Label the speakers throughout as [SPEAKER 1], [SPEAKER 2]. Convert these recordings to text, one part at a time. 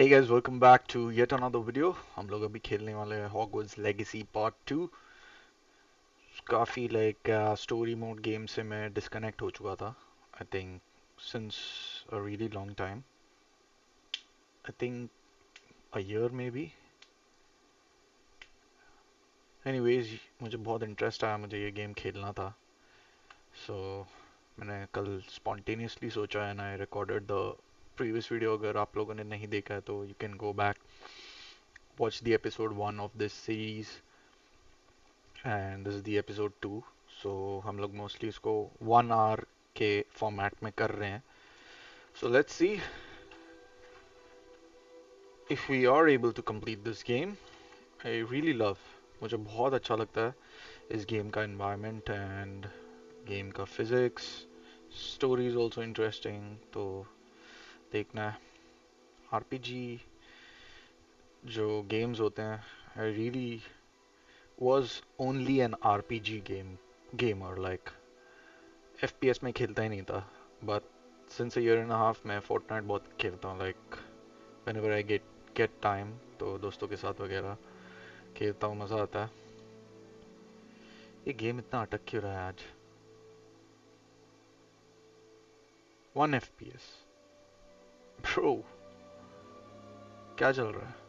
[SPEAKER 1] Hey guys, welcome back to yet another video. हम लोग अभी खेलने वाले हैं Hogwarts Legacy Part 2. काफ़ी story mode game से मैं disconnect हो चुका था. I think since a really long time. I think a year maybe. Anyways, मुझे बहुत interest आया, मुझे ये game खेलना था. So मैंने कल spontaneously सोचा and I recorded the previous video. अगर आप लोगों ने नहीं देखा है तो you can go back, watch the episode 1 of this series. And this is the episode 2. सो हम लोग मोस्टली इसको 1 आवर के फॉर्मेट में कर रहे हैं. So let's see if we are able to complete this game. I really love, मुझे बहुत अच्छा लगता है इस गेम का एनवायरनमेंट एंड गेम का physics. Story is also interesting, तो देखना है. आरपीजी जो गेम्स होते हैं, I really was only an RPG gamer. Like FPS में खेलता ही नहीं था, but since a year and a half मैं Fortnite बहुत खेलता हूँ. Like whenever I get time, तो दोस्तों के साथ वगैरह खेलता हूँ, मज़ा आता है. ये गेम इतना अटक क्यों रहा है आज? 1 FPS ब्रो, क्या चल रहा है?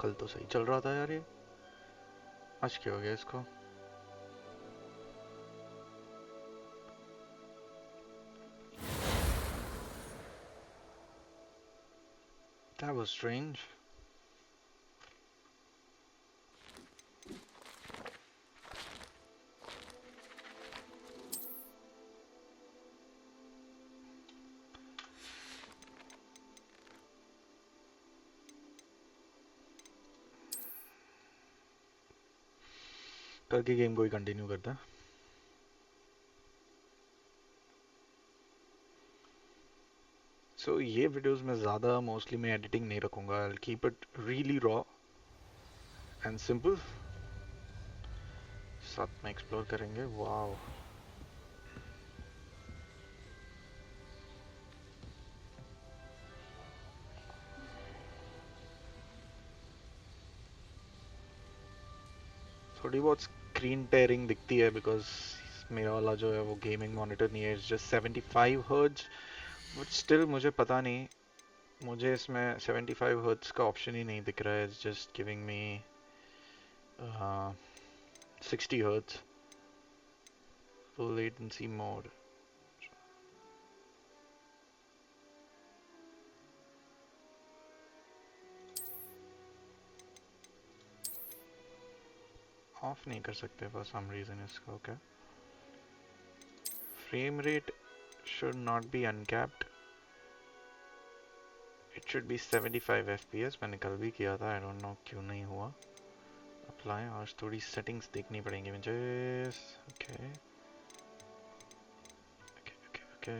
[SPEAKER 1] कल तो सही चल रहा था यार, ये आज क्या हो गया इसको? That was strange. कल की गेम को ही कंटिन्यू करता है. सो ये वीडियोस में ज़्यादा मोस्टली मैं एडिटिंग नहीं रखूँगा. I will keep it really raw and simple. साथ में एक्सप्लोर करेंगे. वाओ, थोड़ी बहुत स्क्रीन टेयरिंग दिखती है बिकॉज मेरा वाला जो है वो गेमिंग मॉनिटर नहीं है. It's just 75 hertz, but still मुझे पता नहीं, मुझे इसमें 75 हर्ट्ज का ऑप्शन ही नहीं दिख रहा है. It's just giving me 60 hertz full latency mode. Of नहीं कर सकते फॉर सम रीजन इसका. Okay, frame rate should not be uncapped. It should be 75 FPS. मैंने कल भी किया था, आई डोंट नो क्यों नहीं हुआ. अप्लाई, और थोड़ी सेटिंग्स देखनी पड़ेंगी मुझे. Okay okay okay.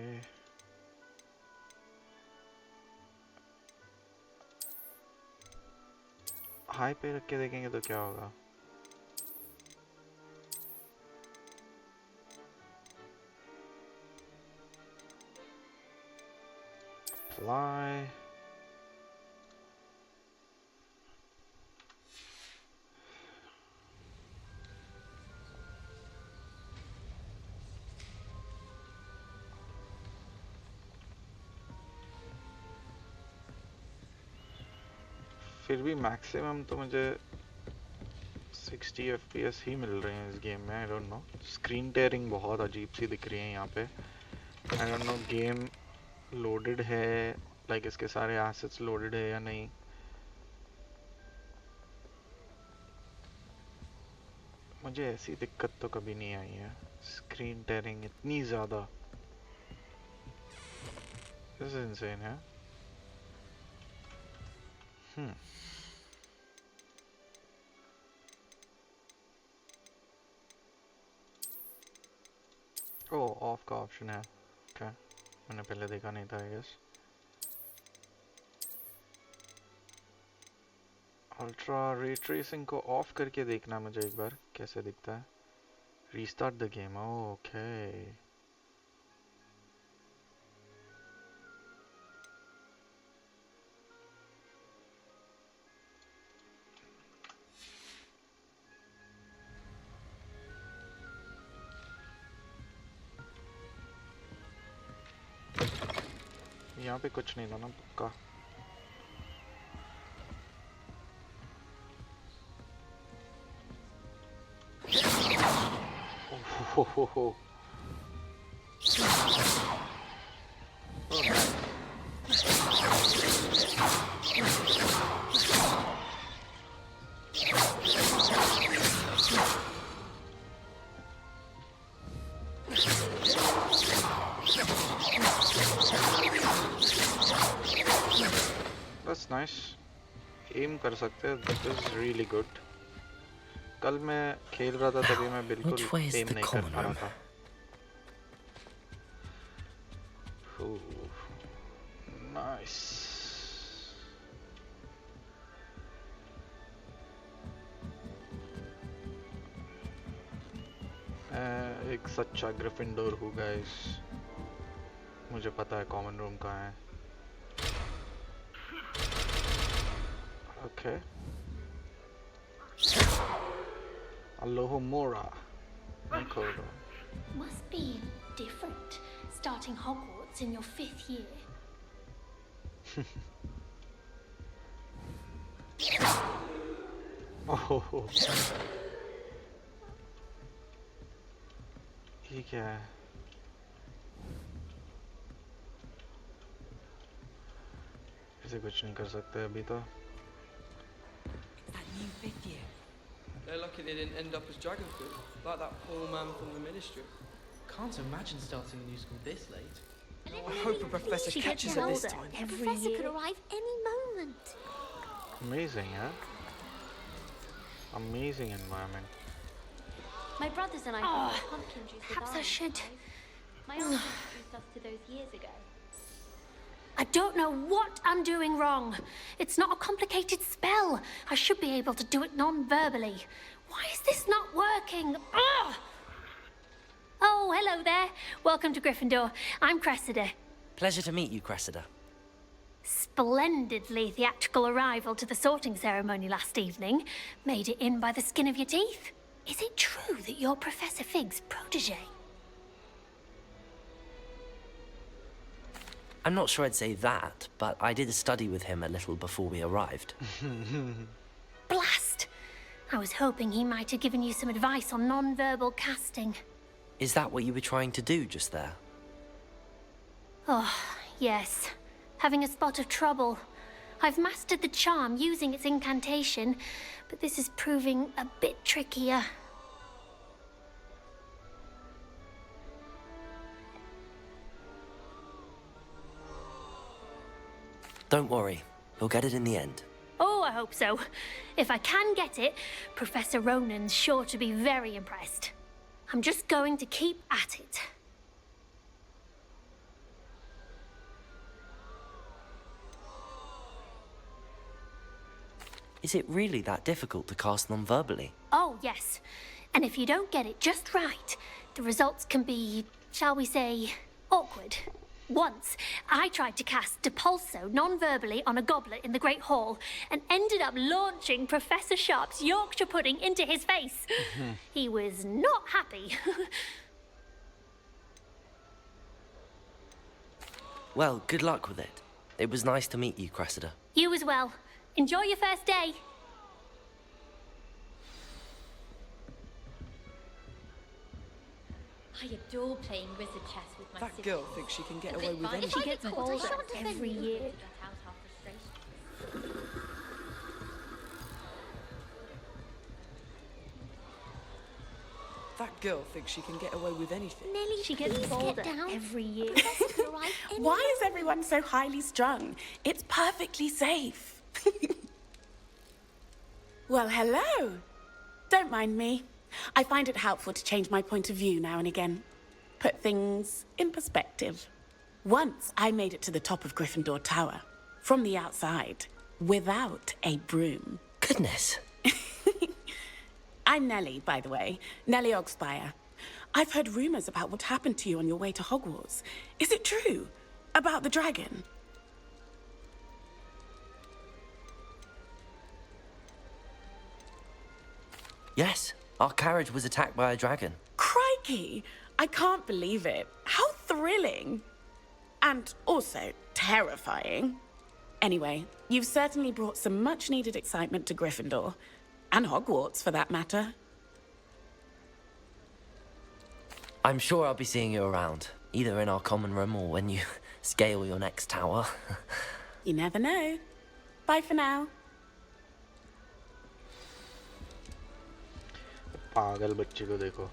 [SPEAKER 1] हाई पे रख के देखेंगे तो क्या होगा. अप्लाई. फिर भी मैक्सिमम तो मुझे 60 FPS ही मिल रहे हैं इस गेम में. I don't know, screen tearing बहुत अजीब सी दिख रही है यहाँ पे. I don't know game loaded है, लाइक इसके सारे एसेट्स लोडेड है या नहीं. मुझे ऐसी दिक्कत तो कभी नहीं आई है, स्क्रीन टेयरिंग इतनी ज़्यादा. दिस इज इनसेन है. ओ, ऑफ का ऑप्शन है. ओके, मैंने पहले देखा नहीं था I guess. Ultra ray tracing को ऑफ करके देखना मुझे एक बार कैसे दिखता है. Restart the game. ओके. यहाँ पे कुछ नहीं था ना पक्का. ओहो. That's nice. एम कर सकते हैं. That is really good. कल मैं खेल रहा था तभी मैं बिल्कुल एम नहीं कर पा रहा था. Nice. मैं एक सच्चा ग्रिफिंडोर हूँ गाइस. मुझे पता है कॉमन रूम कहाँ है. Okay. Alohomora. Nakoda.
[SPEAKER 2] Must be different starting Hogwarts in your 5th year.
[SPEAKER 1] Oh. ये क्या है? इसे कुछ नहीं कर सकते अभी तो.
[SPEAKER 3] New 5th year.
[SPEAKER 4] They're lucky they didn't end up as Dragonfoot, like that poor man from the Ministry.
[SPEAKER 3] Can't imagine starting a new school this late.
[SPEAKER 4] I hope a professor
[SPEAKER 2] She gets
[SPEAKER 4] catches her this
[SPEAKER 2] older.
[SPEAKER 4] time.
[SPEAKER 2] The professor could arrive any moment.
[SPEAKER 1] Amazing, yeah? Amazing environment.
[SPEAKER 2] My brothers and I found pumpkin juice. Perhaps I should. My uncle introduced us to those years ago. I don't know what I'm doing wrong. It's not a complicated spell. I should be able to do it non-verbally. Why is this not working? Ugh! Oh, hello there. Welcome to Gryffindor. I'm Cressida.
[SPEAKER 3] Pleasure to meet you, Cressida.
[SPEAKER 2] Splendidly theatrical arrival to the sorting ceremony last evening. Made it in by the skin of your teeth. Is it true that you're Professor Fig's protege?
[SPEAKER 3] I'm not sure I'd say that, but I did study with him a little before we arrived.
[SPEAKER 2] Blast! I was hoping he might have given you some advice on non-verbal casting.
[SPEAKER 3] Is that what you were trying to do just there?
[SPEAKER 2] Oh, yes. Having a spot of trouble. I've mastered the charm using its incantation, but this is proving a bit trickier.
[SPEAKER 3] Don't worry, you'll get it in the end.
[SPEAKER 2] Oh, I hope so. If I can get it, Professor Ronan's sure to be very impressed. I'm just going to keep at it.
[SPEAKER 3] Is it really that difficult to cast non-verbally?
[SPEAKER 2] Oh, yes. And if you don't get it just right, the results can be, shall we say, awkward. Once, I tried to cast Depulso non-verbally on a goblet in the Great Hall and ended up launching Professor Sharp's Yorkshire pudding into his face. He was not happy.
[SPEAKER 3] Well, good luck with it. It was nice to meet you, Cressida.
[SPEAKER 2] You as well. Enjoy your first day.
[SPEAKER 5] I adore playing wizard chess with my
[SPEAKER 4] That
[SPEAKER 5] siblings.
[SPEAKER 4] girl thinks she can get
[SPEAKER 5] It's
[SPEAKER 4] away with
[SPEAKER 5] fun. If
[SPEAKER 4] anything.
[SPEAKER 5] I
[SPEAKER 2] gets
[SPEAKER 5] get caught, I
[SPEAKER 2] older
[SPEAKER 5] shan't defend
[SPEAKER 2] every
[SPEAKER 5] you.
[SPEAKER 2] year.
[SPEAKER 5] Let out our frustration.
[SPEAKER 4] That girl thinks she can get away with anything.
[SPEAKER 5] Nelly,
[SPEAKER 2] She gets
[SPEAKER 5] please
[SPEAKER 2] older
[SPEAKER 5] get down.
[SPEAKER 2] every year.
[SPEAKER 5] Professor could arrive any
[SPEAKER 6] Why is everyone so highly strung? It's perfectly safe. Well, hello. Don't mind me. I find it helpful to change my point of view now and again. Put things in perspective. Once I made it to the top of Gryffindor Tower, from the outside, without a broom.
[SPEAKER 3] Goodness.
[SPEAKER 6] I'm Nellie, by the way. Nellie Ogspire. I've heard rumors about what happened to you on your way to Hogwarts. Is it true? About the dragon?
[SPEAKER 3] Yes, our carriage was attacked by a dragon.
[SPEAKER 6] Crikey! I can't believe it. How thrilling! And also terrifying. Anyway, you've certainly brought some much-needed excitement to Gryffindor. And Hogwarts, for that matter.
[SPEAKER 3] I'm sure I'll be seeing you around, either in our common room or when you scale your next tower.
[SPEAKER 6] You never know. Bye for now.
[SPEAKER 1] पागल बच्चे को देखो.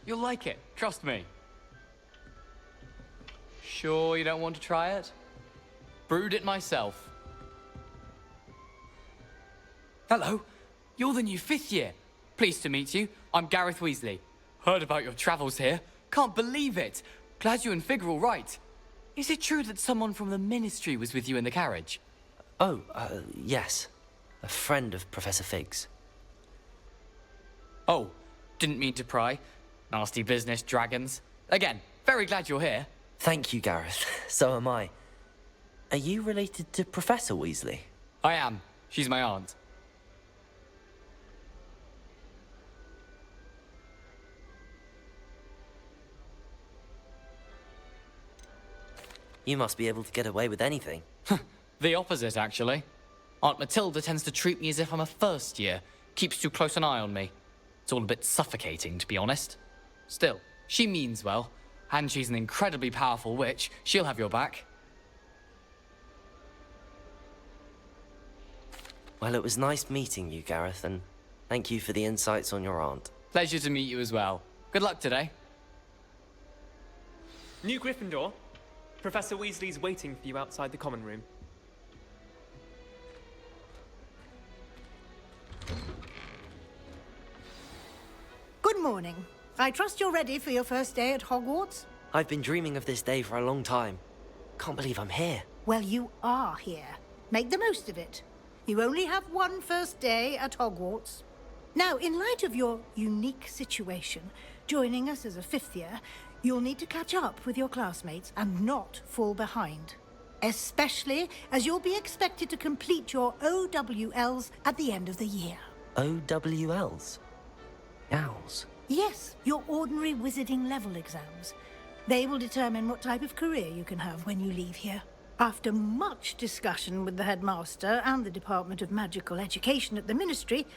[SPEAKER 7] You'll like it, trust me. Sure you don't want to try it? Brewed it myself. Hello, you're the new 5th year. Pleased to meet you. I'm Gareth Weasley. Heard about your travels here. Can't believe it. Glad you and Fig are all right. Is it true that someone from the Ministry was with you in the carriage?
[SPEAKER 3] Oh, yes. A friend of Professor Fig's.
[SPEAKER 7] Oh, didn't mean to pry. Nasty business, dragons. Again, very glad you're here.
[SPEAKER 3] Thank you, Gareth. So am I. Are you related to Professor Weasley?
[SPEAKER 7] I am. She's my aunt.
[SPEAKER 3] You must be able to get away with anything.
[SPEAKER 7] The opposite, actually. Aunt Matilda tends to treat me as if I'm a first year. Keeps too close an eye on me. It's all a bit suffocating, to be honest. Still, she means well. And she's an incredibly powerful witch. She'll have your back.
[SPEAKER 3] Well, it was nice meeting you, Gareth, and thank you for the insights on your aunt.
[SPEAKER 7] Pleasure to meet you as well. Good luck today.
[SPEAKER 8] New Gryffindor. Professor Weasley's waiting for you outside the common room.
[SPEAKER 9] Good morning. I trust you're ready for your first day at Hogwarts?
[SPEAKER 3] I've been dreaming of this day for a long time. Can't believe I'm here.
[SPEAKER 9] Well, you are here. Make the most of it. You only have one first day at Hogwarts. Now, in light of your unique situation, joining us as a 5th year, you'll need to catch up with your classmates and not fall behind. Especially as you'll be expected to complete your OWLs at the end of the year.
[SPEAKER 3] OWLs? Owls?
[SPEAKER 9] Yes, your ordinary wizarding level exams. They will determine what type of career you can have when you leave here. After much discussion with the headmaster and the Department of Magical Education at the Ministry,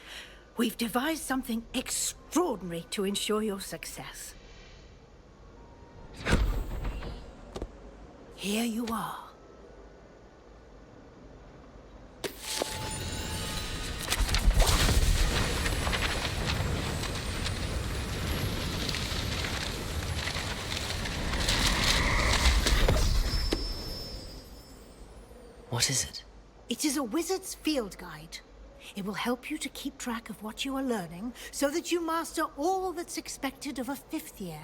[SPEAKER 9] we've devised something extraordinary to ensure your success. Here you are.
[SPEAKER 3] What is it?
[SPEAKER 9] It is a wizard's field guide. It will help you to keep track of what you are learning so that you master all that's expected of a 5th year.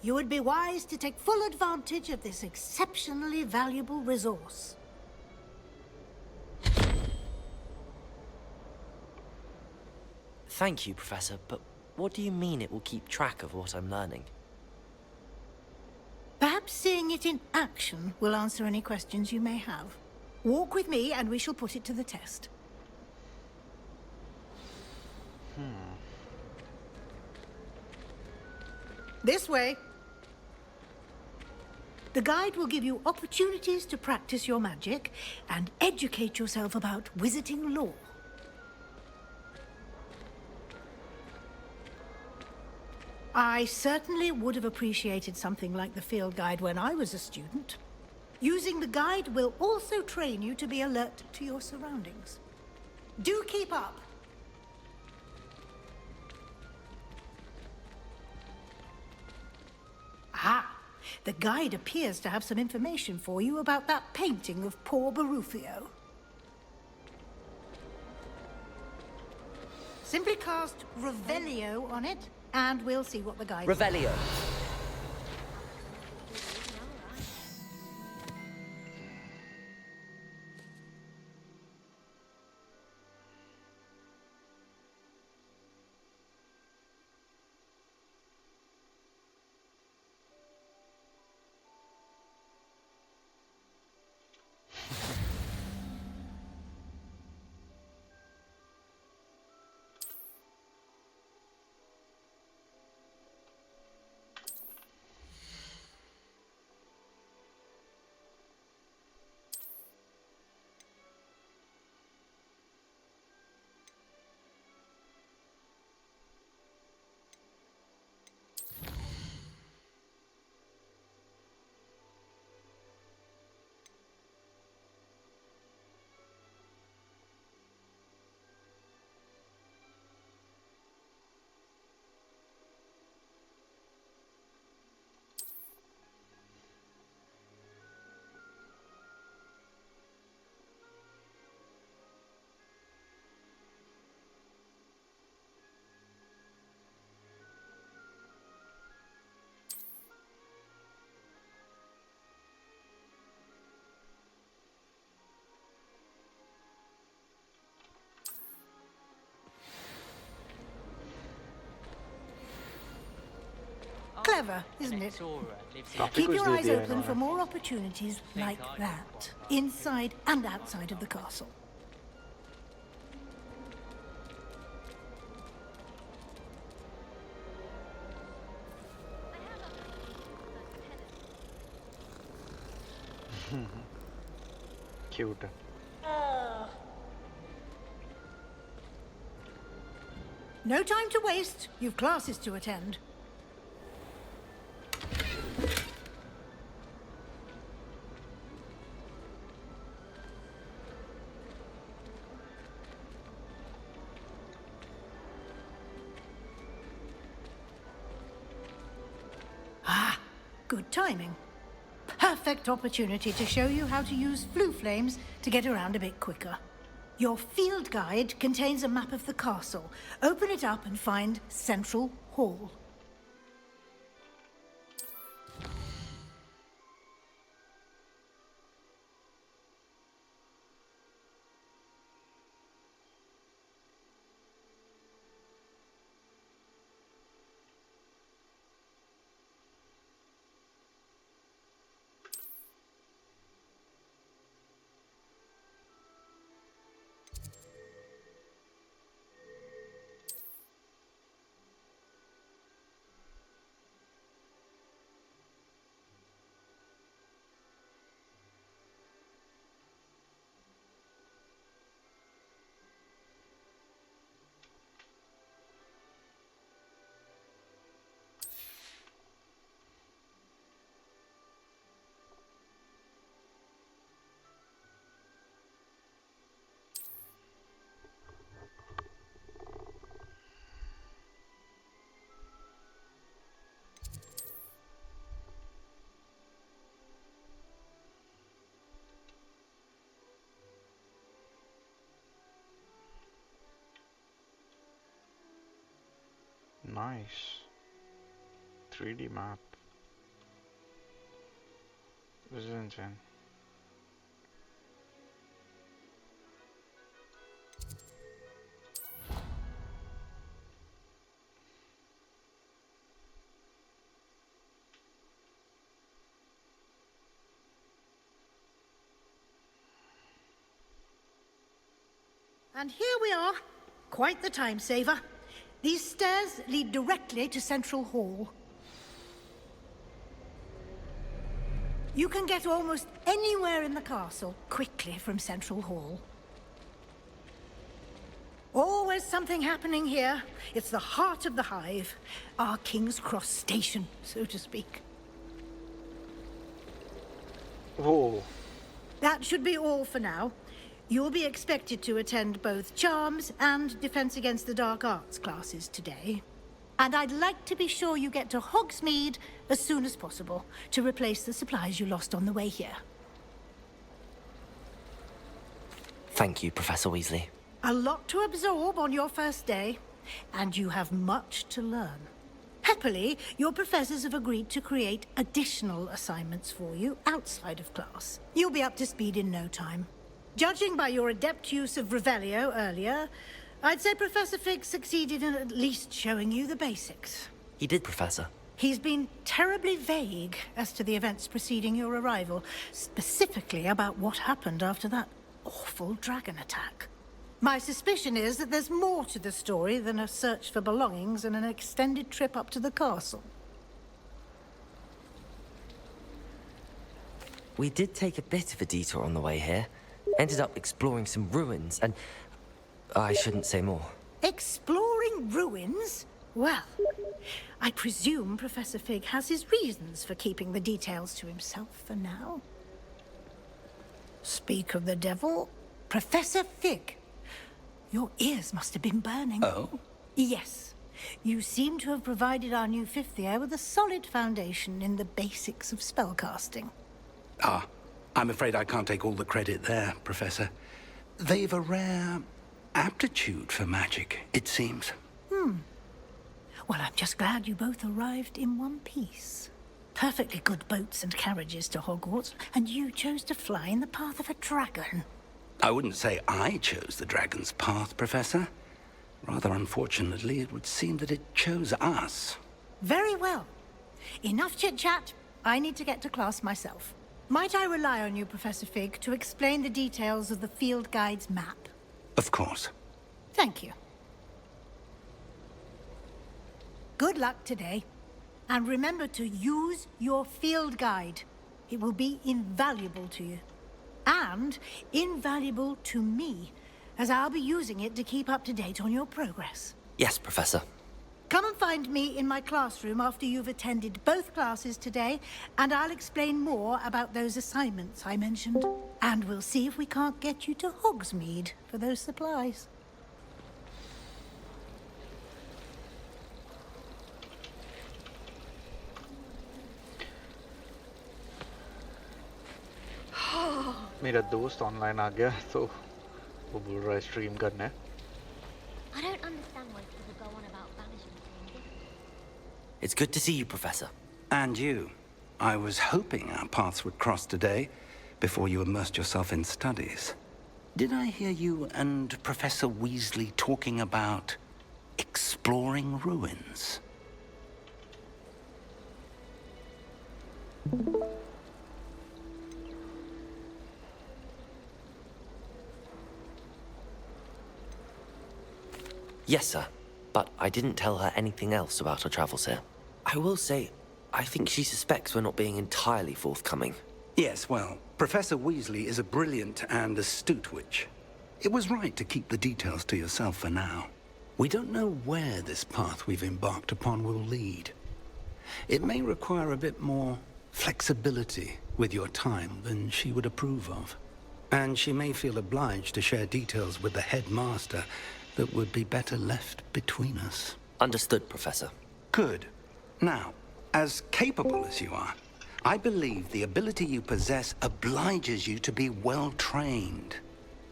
[SPEAKER 9] You would be wise to take full advantage of this exceptionally valuable resource.
[SPEAKER 3] Thank you, Professor, but what do you mean it will keep track of what I'm learning?
[SPEAKER 9] Perhaps seeing it in action will answer any questions you may have. Walk with me and we shall put it to the test. This way. The guide will give you opportunities to practice your magic and educate yourself about wizarding lore. I certainly would have appreciated something like the field guide when I was a student. Using the guide will also train you to be alert to your surroundings. Do keep up. Ah, the guide appears to have some information for you about that painting of poor Barufio. Simply cast Revelio on it, and we'll see what the guide says.
[SPEAKER 3] Revelio.
[SPEAKER 9] Clever, isn't it? Keep your eyes open for more opportunities like that, inside and outside of the castle.
[SPEAKER 1] Cute.
[SPEAKER 9] No time to waste. You've classes to attend. Ah, good timing. Perfect opportunity to show you how to use flue flames to get around a bit quicker. Your field guide contains a map of the castle. Open it up and find Central Hall.
[SPEAKER 1] Nice. 3D map. This is insane.
[SPEAKER 9] And here we are. Quite the time saver. These stairs lead directly to Central Hall. You can get almost anywhere in the castle quickly from Central Hall. Always something happening here. It's the heart of the hive. Our King's Cross station, so to speak.
[SPEAKER 1] Whoa.
[SPEAKER 9] That should be all for now. You'll be expected to attend both Charms and Defense Against the Dark Arts classes today. And I'd like to be sure you get to Hogsmeade as soon as possible to replace the supplies you lost on the way here.
[SPEAKER 3] Thank you, Professor Weasley.
[SPEAKER 9] A lot to absorb on your first day. and you have much to learn. Happily, your professors have agreed to create additional assignments for you outside of class. You'll be up to speed in no time. Judging by your adept use of Revelio earlier, I'd say Professor Fig succeeded in at least showing you the basics.
[SPEAKER 3] He did, Professor.
[SPEAKER 9] He's been terribly vague as to the events preceding your arrival, specifically about what happened after that awful dragon attack. My suspicion is that there's more to the story than a search for belongings and an extended trip up to the castle.
[SPEAKER 3] We did take a bit of a detour on the way here. Ended up exploring some ruins, and I shouldn't say more.
[SPEAKER 9] Exploring ruins? Well, I presume Professor Fig has his reasons for keeping the details to himself for now. Speak of the devil, Professor Fig. Your ears must have been burning.
[SPEAKER 10] Oh?
[SPEAKER 9] Yes. You seem to have provided our new fifth year with a solid foundation in the basics of spellcasting.
[SPEAKER 10] Ah, I'm afraid I can't take all the credit there, Professor. They've a rare aptitude for magic, it seems.
[SPEAKER 9] Well, I'm just glad you both arrived in one piece. Perfectly good boats and carriages to Hogwarts, and you chose to fly in the path of a dragon.
[SPEAKER 10] I wouldn't say I chose the dragon's path, Professor. Rather unfortunately, it would seem that it chose us.
[SPEAKER 9] Very well. Enough chit-chat. I need to get to class myself. Might I rely on you, Professor Fig, to explain the details of the field guide's map?
[SPEAKER 10] Of course.
[SPEAKER 9] Thank you. Good luck today. And remember to use your field guide. It will be invaluable to you. And invaluable to me, as I'll be using it to keep up to date on your progress.
[SPEAKER 3] Yes, Professor.
[SPEAKER 9] Come and find me in my classroom after you've attended both classes today, and I'll explain more about those assignments I mentioned. And we'll see if we can't get you to Hogsmeade for those supplies.
[SPEAKER 1] मेरा दोस्त online आ गया तो वो बोल रहा है stream करना है.
[SPEAKER 5] I don't understand why people go on about banishment being different.
[SPEAKER 3] It's good to see you, Professor.
[SPEAKER 10] And you. I was hoping our paths would cross today, before you immersed yourself in studies. Did I hear you and Professor Weasley talking about exploring ruins?
[SPEAKER 3] Yes, sir. But I didn't tell her anything else about our travels here. I will say, I think she suspects we're not being entirely forthcoming.
[SPEAKER 10] Yes, well, Professor Weasley is a brilliant and astute witch. It was right to keep the details to yourself for now. We don't know where this path we've embarked upon will lead. It may require a bit more flexibility with your time than she would approve of. And she may feel obliged to share details with the headmaster that would be better left between us.
[SPEAKER 3] Understood, Professor.
[SPEAKER 10] Good. Now, as capable as you are, I believe the ability you possess obliges you to be well-trained.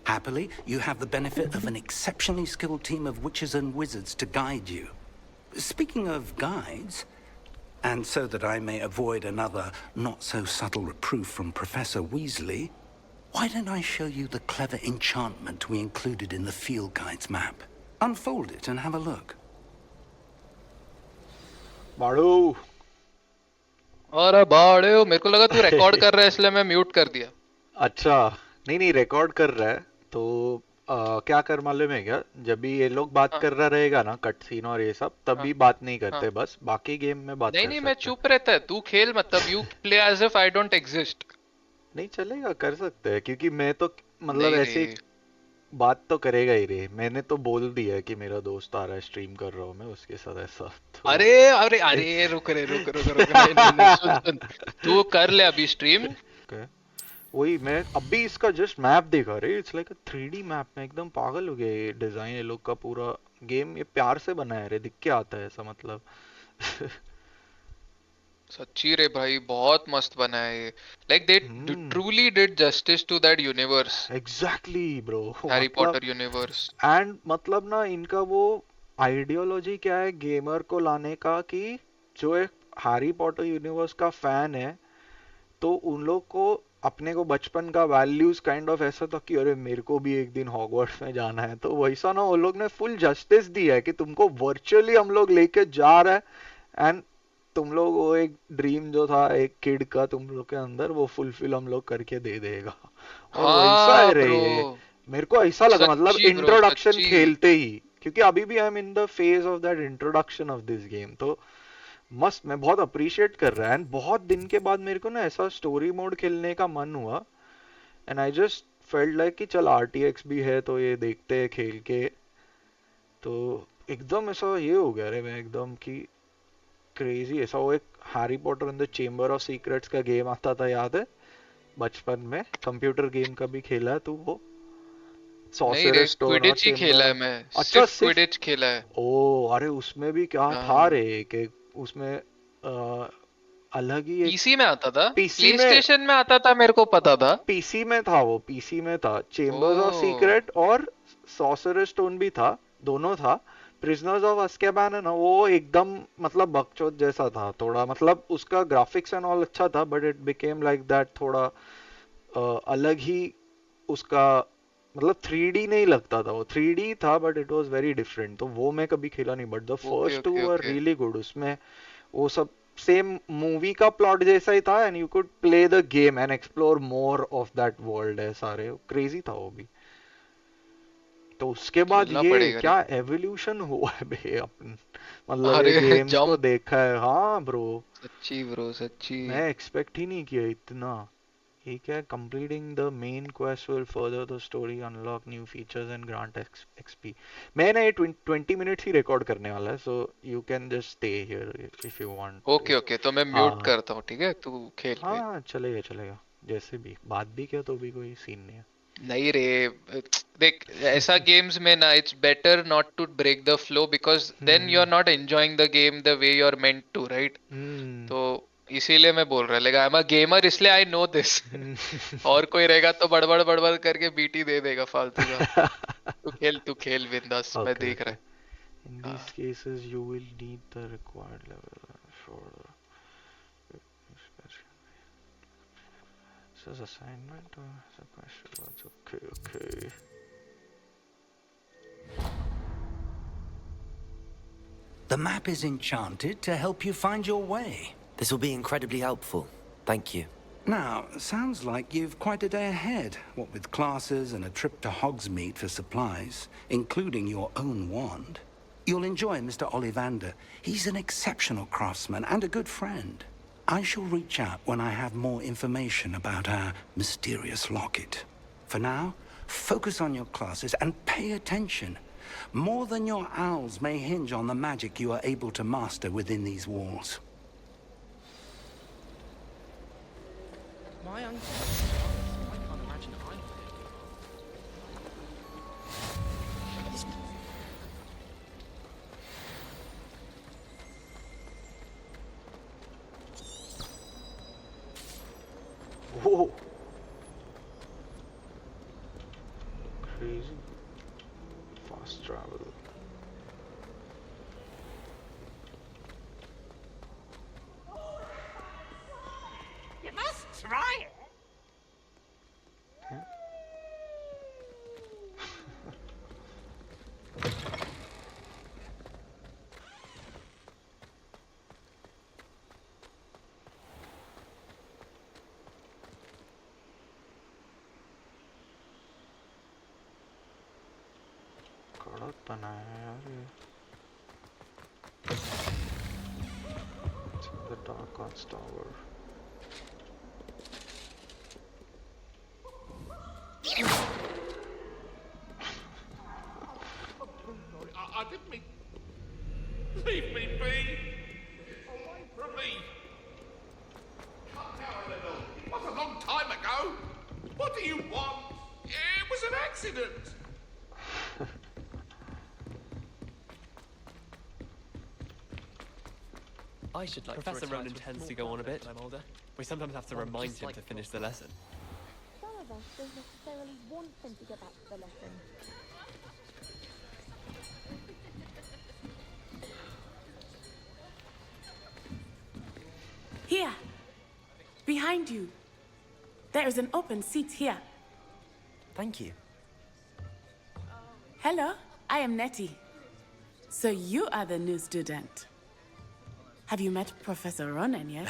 [SPEAKER 10] Happily, you have the benefit of an exceptionally skilled team of witches and wizards to guide you. Speaking of guides, and so that I may avoid another not-so-subtle reproof from Professor Weasley, why don't I show you the clever enchantment we included in the field guide's map? Unfold it and have a look.
[SPEAKER 1] मारो.
[SPEAKER 11] अरे बाड़े मेरे को लगा तू record कर रहा है इसलिए मैं म्यूट कर दिया.
[SPEAKER 1] अच्छा नहीं रिकॉर्ड कर रहा है तो क्या कर मालूम है क्या, जब भी ये लोग बात कर रहा रहेगा ना कट सीन और ये सब तभी बात नहीं करते, बस बाकी गेम में बात
[SPEAKER 11] नहीं
[SPEAKER 1] कर
[SPEAKER 11] नहीं
[SPEAKER 1] सकते.
[SPEAKER 11] मैं चुप रहता है, तू खेल मतलब you play as if I don't exist.
[SPEAKER 1] नहीं चलेगा, कर सकते हैं, क्योंकि मैं तो मतलब
[SPEAKER 11] नहीं
[SPEAKER 1] ऐसे
[SPEAKER 11] रे.
[SPEAKER 1] बात तो करेगा ही रे. मैंने तो बोल दिया है कि मेरा दोस्त आ रहा है, स्ट्रीम कर रहा हूँ मैं उसके साथ ऐसा तो...
[SPEAKER 11] अरे अरे अरे रुक रे रुक रुक रुक नहीं, नहीं, नहीं, सुन सुन तू कर ले अभी स्ट्रीम.
[SPEAKER 1] वही मैं अभी इसका जस्ट मैप देखा रे. It's like a 3D map. में एकदम पागल हो गया ये डिजाइन. ये लोग का पूरा गेम ये प्यार से बना है रे, दिख के आता है ऐसा मतलब.
[SPEAKER 11] सच्ची रे भाई बहुत मस्त बना है ये. Like they truly did justice to that universe.
[SPEAKER 1] Exactly bro.
[SPEAKER 11] Harry Potter universe.
[SPEAKER 1] And मतलब ना इनका वो आइडियोलॉजी क्या है गेमर को लाने का कि जो एक हैरी पॉटर यूनिवर्स का फैन है तो उन लोग को अपने को बचपन का वैल्यूज काइंड ऑफ ऐसा था कि अरे मेरे को भी एक दिन हॉगवर्ट्स में जाना है, तो वैसा ना वो लोग ने फुल जस्टिस दी है कि तुमको वर्चुअली हम लोग लेके जा रहे हैं एंड तुम लोग वो एक ड्रीम जो था एक किड का तुम लोग के अंदर वो फुलफिल हम लोग करके दे देगा। और वैसा है
[SPEAKER 11] हाँ
[SPEAKER 1] रे
[SPEAKER 11] ब्रो,
[SPEAKER 1] ये, मेरे को ऐसा लगा मतलब
[SPEAKER 11] सच्ची ब्रो,
[SPEAKER 1] इंट्रोडक्शन
[SPEAKER 11] सच्ची।
[SPEAKER 1] खेलते ही, क्योंकि अभी भी I am in the phase of that introduction of this game, तो मस्त, मैं बहुत अप्रिशिएट कर रहा है एंड बहुत दिन के बाद मेरे को ना ऐसा स्टोरी मोड खेलने का मन हुआ and I just felt like कि चल आरटीएक्स भी है तो ये देखते हैं खेल के, तो एकदम ऐसा ये हो गया रे मैं एकदम कि क्रेजी ऐसा। वो एक Harry Potter in the chamber of secrets का गेम आता था याद है बचपन में, कंप्यूटर गेम का भी खेला है तू वो,
[SPEAKER 11] नहीं रे,
[SPEAKER 1] सॉर्सरर स्टोन और
[SPEAKER 11] क्विडिच ही खेला
[SPEAKER 1] चेम्बर
[SPEAKER 11] है
[SPEAKER 1] ऑफ,
[SPEAKER 11] मैं,
[SPEAKER 1] अच्छा
[SPEAKER 11] सिर्फ
[SPEAKER 1] सिर्फ,
[SPEAKER 11] क्विडिच खेला है।
[SPEAKER 1] ओ अरे उसमें भी क्या था
[SPEAKER 11] हाँ,
[SPEAKER 1] रे कि उसमें अलग ही एक
[SPEAKER 11] पीसी में आता था,
[SPEAKER 1] पीसी
[SPEAKER 11] प्ले
[SPEAKER 1] में,
[SPEAKER 11] स्टेशन में आता था, मेरे को पता था।
[SPEAKER 1] पीसी में था वो, पीसी में था चेम्बर्स ऑफ
[SPEAKER 11] ओ,
[SPEAKER 1] सीक्रेट और सॉर्सरर स्टोन भी था, दोनों था। प्रिजनर्स ऑफ अज़्काबान है ना वो एकदम मतलब बकचोद जैसा था थोड़ा, मतलब उसका ग्राफिक्स एंड ऑल अच्छा था but it became like that थोड़ा अलग ही उसका, मतलब 3D नहीं लगता था वो, 3D था but it was very different, तो वो मैं कभी खेला नहीं but the
[SPEAKER 11] okay
[SPEAKER 1] first two
[SPEAKER 11] okay
[SPEAKER 1] were
[SPEAKER 11] okay.
[SPEAKER 1] Really good. उसमें वो सब सेम मूवी का प्लॉट जैसा ही था and you could play the game and explore more of that world है सारे, क्रेजी था वो भी। तो उसके बाद
[SPEAKER 11] खेलना
[SPEAKER 1] ये
[SPEAKER 11] पड़ेगा रे।
[SPEAKER 1] क्या एवोल्यूशन हुआ है बे अपन, मतलब ये
[SPEAKER 11] अरे
[SPEAKER 1] गेम्स को
[SPEAKER 11] जंप,
[SPEAKER 1] देखा है, हाँ ब्रो,
[SPEAKER 11] सच्ची ब्रो, सच्ची।
[SPEAKER 1] मैं एक्सपेक्ट ही नहीं किया इतना। ये क्या है, completing the main quest will further the story, unlock new features and grant XP। मैं ना ये 20 मिनट्स ही रिकॉर्ड करने वाला है, so you can just stay here if you want to।
[SPEAKER 11] Okay okay, तो मैं म्यूट
[SPEAKER 1] हाँ
[SPEAKER 11] करता हूँ, ठीक है, तू खेल फिर।
[SPEAKER 1] हाँ चलेगा चलेगा, जैसे भी बात भी किया तो भी कोई सीन नहीं है।
[SPEAKER 11] नहीं रे, देख ऐसा गेम्स में ना, it's better not to break the flow, because then you are
[SPEAKER 1] hmm
[SPEAKER 11] not enjoying the game the way you are meant to, right?
[SPEAKER 1] Hmm
[SPEAKER 11] तो इसीलिए मैं बोल रहा लेकिन आई एम अ गेमर, इसलिए आई नो दिस।
[SPEAKER 1] हम्म।
[SPEAKER 11] और कोई रहेगा तो बड़बड़ बड़बड़ करके बीटी दे देगा फालतू का। तू खेल बिंदास, मैं
[SPEAKER 1] Okay,
[SPEAKER 11] देख
[SPEAKER 1] okay.
[SPEAKER 11] रहा
[SPEAKER 1] In
[SPEAKER 11] है।
[SPEAKER 1] these
[SPEAKER 11] हाँ,
[SPEAKER 1] cases, you will need the required level for the this is assignment or is a question? Okay, okay.
[SPEAKER 10] The map is enchanted to help you find your way.
[SPEAKER 3] This will be incredibly helpful. Thank you.
[SPEAKER 10] Now, sounds like you've quite a day ahead, what with classes and a trip to Hogsmeade for supplies, including your own wand. You'll enjoy Mr. Ollivander. He's an exceptional craftsman and a good friend. I shall reach out when I have more information about our mysterious locket. For now, focus on your classes and pay attention. More than your owls may hinge on the magic you are able to master within these walls.
[SPEAKER 4] My uncle, I can't imagine I would.
[SPEAKER 1] Whoa! Crazy fast travel.
[SPEAKER 9] You must try it.
[SPEAKER 1] कड़क बनाया है यार ये। The Dark Arts Tower.
[SPEAKER 12] I didn't mean... Leave me be! Away from me! Come down a little. It was a long time ago. What do you want? It was an accident.
[SPEAKER 8] I should like Professor Ronan tends to go on a bit. I'm older. We sometimes have to remind him to finish the lesson.
[SPEAKER 5] Some of us don't necessarily want him to get back to the lesson.
[SPEAKER 6] behind you. There is an open seat here.
[SPEAKER 3] Thank you.
[SPEAKER 6] Hello, I am Nettie. So you are the new student. Have you met Professor Ronan yet?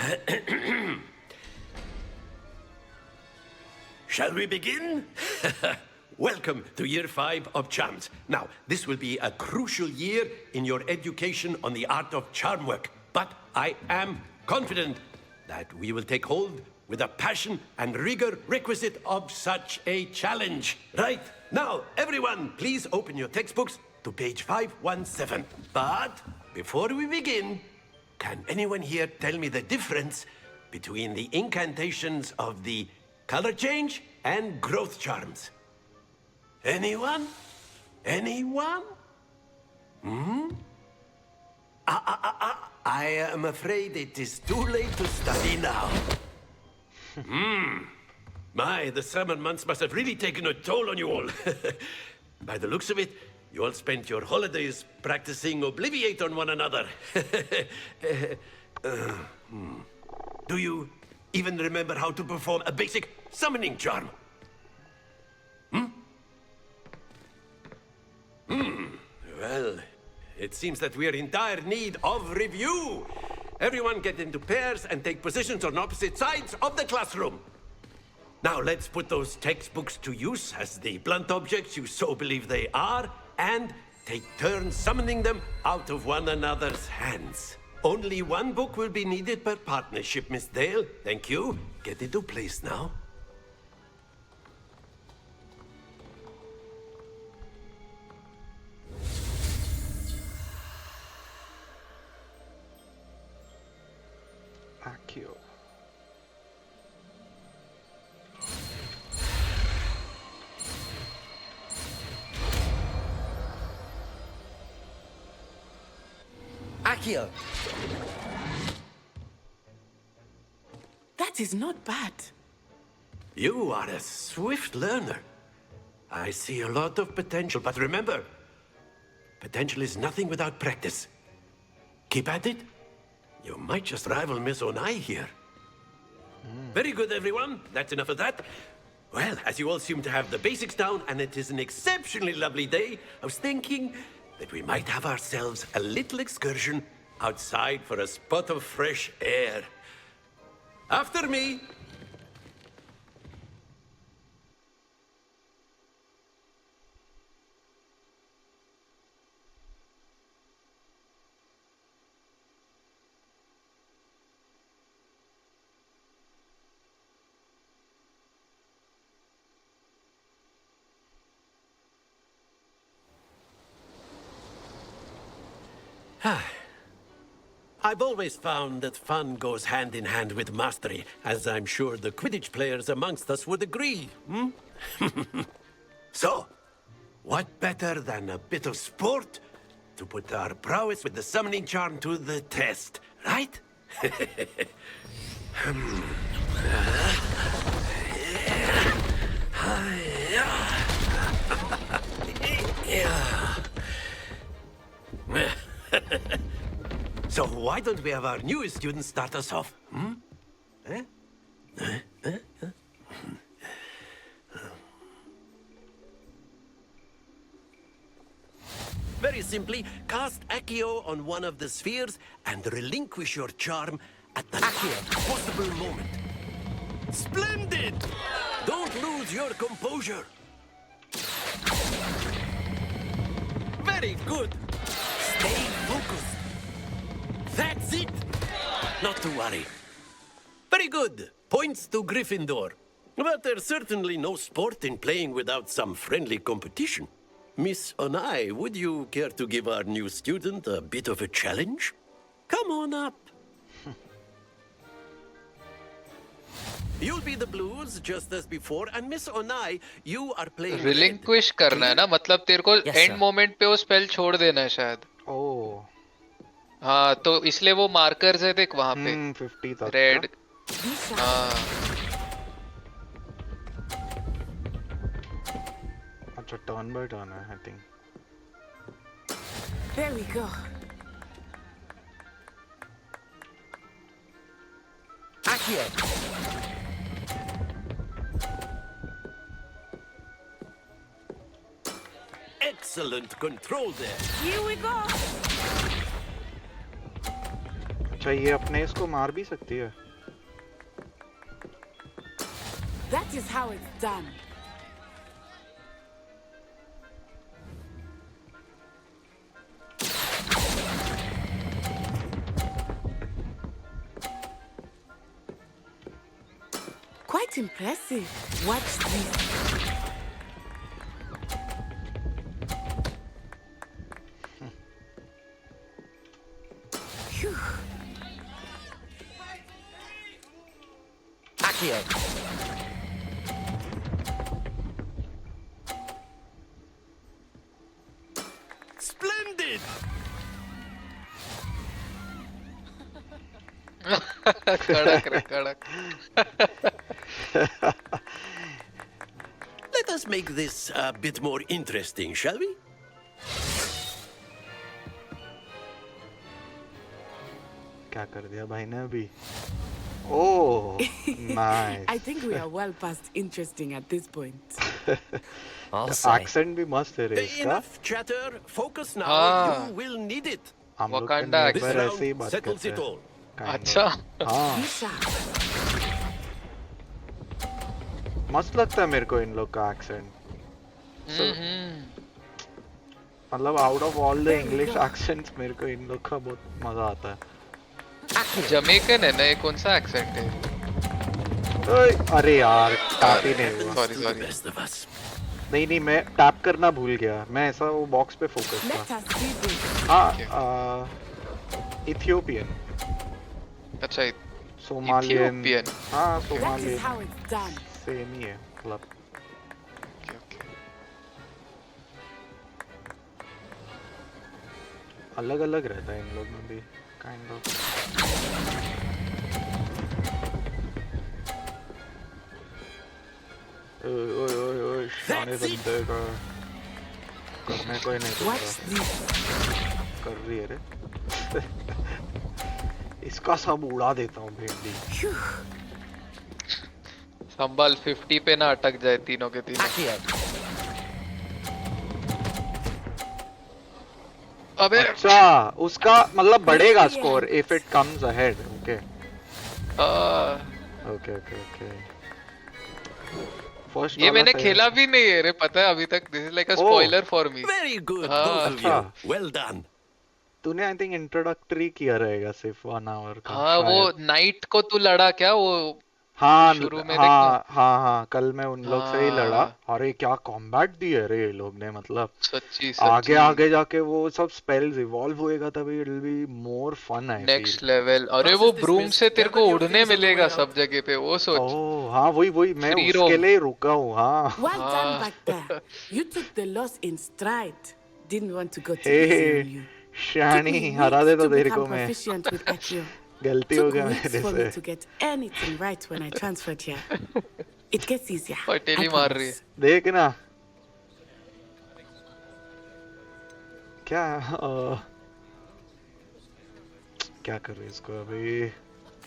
[SPEAKER 13] Shall we begin? Welcome to Year 5 of Charms. Now, this will be a crucial year in your education on the art of charm work. But I am confident that we will take hold with the passion and rigor requisite of such a challenge. Right, now, everyone, please open your textbooks to page 517. But before we begin, can anyone here tell me the difference between the incantations of the color change and growth charms? Anyone? Anyone? I am afraid it is too late to study now. My, the summer months must have really taken a toll on you all. By the looks of it, you all spent your holidays practicing Obliviate on one another. Do you even remember how to perform a basic summoning charm? Well, it seems that we are in dire need of review. Everyone get into pairs and take positions on opposite sides of the classroom. Now let's put those textbooks to use as the blunt objects you so believe they are, and take turns summoning them out of one another's hands. Only one book will be needed per partnership, Miss Dale. Thank you. Get into place now.
[SPEAKER 1] Accio.
[SPEAKER 3] Accio!
[SPEAKER 6] That is not bad.
[SPEAKER 13] You are a swift learner. I see a lot of potential, but remember, potential is nothing without practice. Keep at it. You might just rival Miss Onai here. Very good, everyone. That's enough of that. Well, as you all seem to have the basics down, and it is an exceptionally lovely day, I was thinking that we might have ourselves a little excursion outside for a spot of fresh air. After me. I've always found that fun goes hand in hand with mastery, as I'm sure the Quidditch players amongst us would agree. So, what better than a bit of sport to put our prowess with the summoning charm to the test, right? So why don't we have our newest student start us off? Very simply, cast Accio on one of the spheres and relinquish your charm at the last possible moment. Splendid! Don't lose your composure. Very good. Stay focused. That's it! Not to worry. Very good. Points to Gryffindor. But there's certainly no sport in playing without some friendly competition. Miss Onai, would you care to give our new student a bit of a challenge? Come on up. You'll be the blues just as before, and Miss Onai, you are playing.
[SPEAKER 11] Relinquish करना है ना, मतलब तेरे को end moment पे वो spell छोड़ देना है शायद.
[SPEAKER 1] Oh.
[SPEAKER 11] हाँ, तो इसलिए वो markers है देख वहाँ पे.
[SPEAKER 1] 50 तक.
[SPEAKER 11] Red. हाँ.
[SPEAKER 1] अच्छा, turn by turn है, I think.
[SPEAKER 6] There we go.
[SPEAKER 3] Accio!
[SPEAKER 13] Excellent control there.
[SPEAKER 6] Here we go.
[SPEAKER 1] अच्छा ये अपने इसको मार भी सकती है.
[SPEAKER 6] That is how it's done. Quite impressive. Watch this. Phew.
[SPEAKER 3] Accio.
[SPEAKER 13] Splendid.
[SPEAKER 11] कड़क रे कड़क.
[SPEAKER 13] Let us make this a bit more interesting, shall we?
[SPEAKER 1] क्या कर दिया भाई ने अभी? Oh, nice.
[SPEAKER 6] I think we are well past interesting at this point.
[SPEAKER 3] I'll say.
[SPEAKER 1] Accent भी मस्त है रे इसका.
[SPEAKER 13] Enough chatter. Focus now.
[SPEAKER 11] हाँ.
[SPEAKER 13] You will need it.
[SPEAKER 1] हम लोग
[SPEAKER 11] Wakanda
[SPEAKER 1] एक बार
[SPEAKER 13] This
[SPEAKER 1] ऐसे ही
[SPEAKER 13] round
[SPEAKER 1] बात
[SPEAKER 13] settles
[SPEAKER 1] करते
[SPEAKER 13] it
[SPEAKER 1] हैं.
[SPEAKER 13] all.
[SPEAKER 11] अच्छा.
[SPEAKER 1] हाँ. मस्त लगता है मेरे को इन लोग का accent. मतलब out of all the English accents मेरे को इन लोग का बहुत मजा आता है.
[SPEAKER 11] जमैकन है ना, ये कौन सा एक्सेंट है?
[SPEAKER 1] ओए, अरे यार टैप ही नहीं हुआ.
[SPEAKER 11] Sorry sorry.
[SPEAKER 13] Best of us.
[SPEAKER 1] नहीं मैं टैप करना भूल गया. मैं ऐसा वो बॉक्स पे फोकस
[SPEAKER 6] Let
[SPEAKER 1] था.
[SPEAKER 6] us see this.
[SPEAKER 1] हाँ, इथियोपियन,
[SPEAKER 11] अच्छा
[SPEAKER 1] सोमालियन.
[SPEAKER 11] इथियोपियन.
[SPEAKER 1] हाँ
[SPEAKER 6] That is
[SPEAKER 1] Somalian
[SPEAKER 6] how it's done.
[SPEAKER 1] Same ही है मतलब.
[SPEAKER 11] Okay okay.
[SPEAKER 1] अलग अलग रहता है इन लोग में भी काइंड ऑफ. ओए ओए ओए शाने बंदे का करने को ही नहीं
[SPEAKER 6] Watch
[SPEAKER 1] देता.
[SPEAKER 6] this.
[SPEAKER 1] कर रही है रे. इसका सब उड़ा देता हूँ भिंडी.
[SPEAKER 6] Phew.
[SPEAKER 11] संभाल 50 पे ना अटक जाए तीनों के तीनों.
[SPEAKER 3] Accio.
[SPEAKER 11] अबे
[SPEAKER 1] अच्छा उसका मतलब बढ़ेगा score if it comes ahead. Okay okay okay okay. First
[SPEAKER 11] ये मैंने खेला भी नहीं है रे, पता है अभी तक. This is like a spoiler for me.
[SPEAKER 13] Very good,
[SPEAKER 11] हाँ.
[SPEAKER 13] both of you. Well done.
[SPEAKER 1] तूने आई थिंक इंट्रोडक्टरी किया रहेगा सिर्फ 1 आवर का.
[SPEAKER 11] हाँ वो नाइट को तू लड़ा क्या वो?
[SPEAKER 1] हाँ
[SPEAKER 11] शुरू में
[SPEAKER 1] हाँ हाँ हाँ कल मैं उन लोग से ही लड़ा.
[SPEAKER 11] हाँ.
[SPEAKER 1] अरे क्या कॉम्बैट दिए रे ये लोग ने. मतलब
[SPEAKER 11] सच्ची
[SPEAKER 1] आगे आगे जाके वो सब स्पेल्स इवॉल्व होएगा तभी it will be more fun. I
[SPEAKER 11] next level. अरे वो ब्रूम से तेरे को उड़ने मिलेगा सब जगह पे, वो सोच.
[SPEAKER 1] ओह हाँ वही वही मैं
[SPEAKER 11] Free
[SPEAKER 1] उसके
[SPEAKER 11] roam.
[SPEAKER 1] लिए रुका हूँ. हाँ
[SPEAKER 6] Well done back there. You took the loss in stride. Didn't want to go too easy
[SPEAKER 1] hey
[SPEAKER 6] on you.
[SPEAKER 1] शानी हरा दे तो तेरे को
[SPEAKER 6] become
[SPEAKER 1] मैं.
[SPEAKER 6] proficient with Accio.
[SPEAKER 1] गलती हो
[SPEAKER 6] Took
[SPEAKER 1] गया
[SPEAKER 6] weeks
[SPEAKER 1] मेरे
[SPEAKER 6] for me
[SPEAKER 1] से.
[SPEAKER 6] to get anything right when I transferred here. It gets easier.
[SPEAKER 11] पटेली
[SPEAKER 6] I
[SPEAKER 11] मार रही है.
[SPEAKER 6] promise.
[SPEAKER 1] देख ना क्या क्या कर रही है इसको अभी.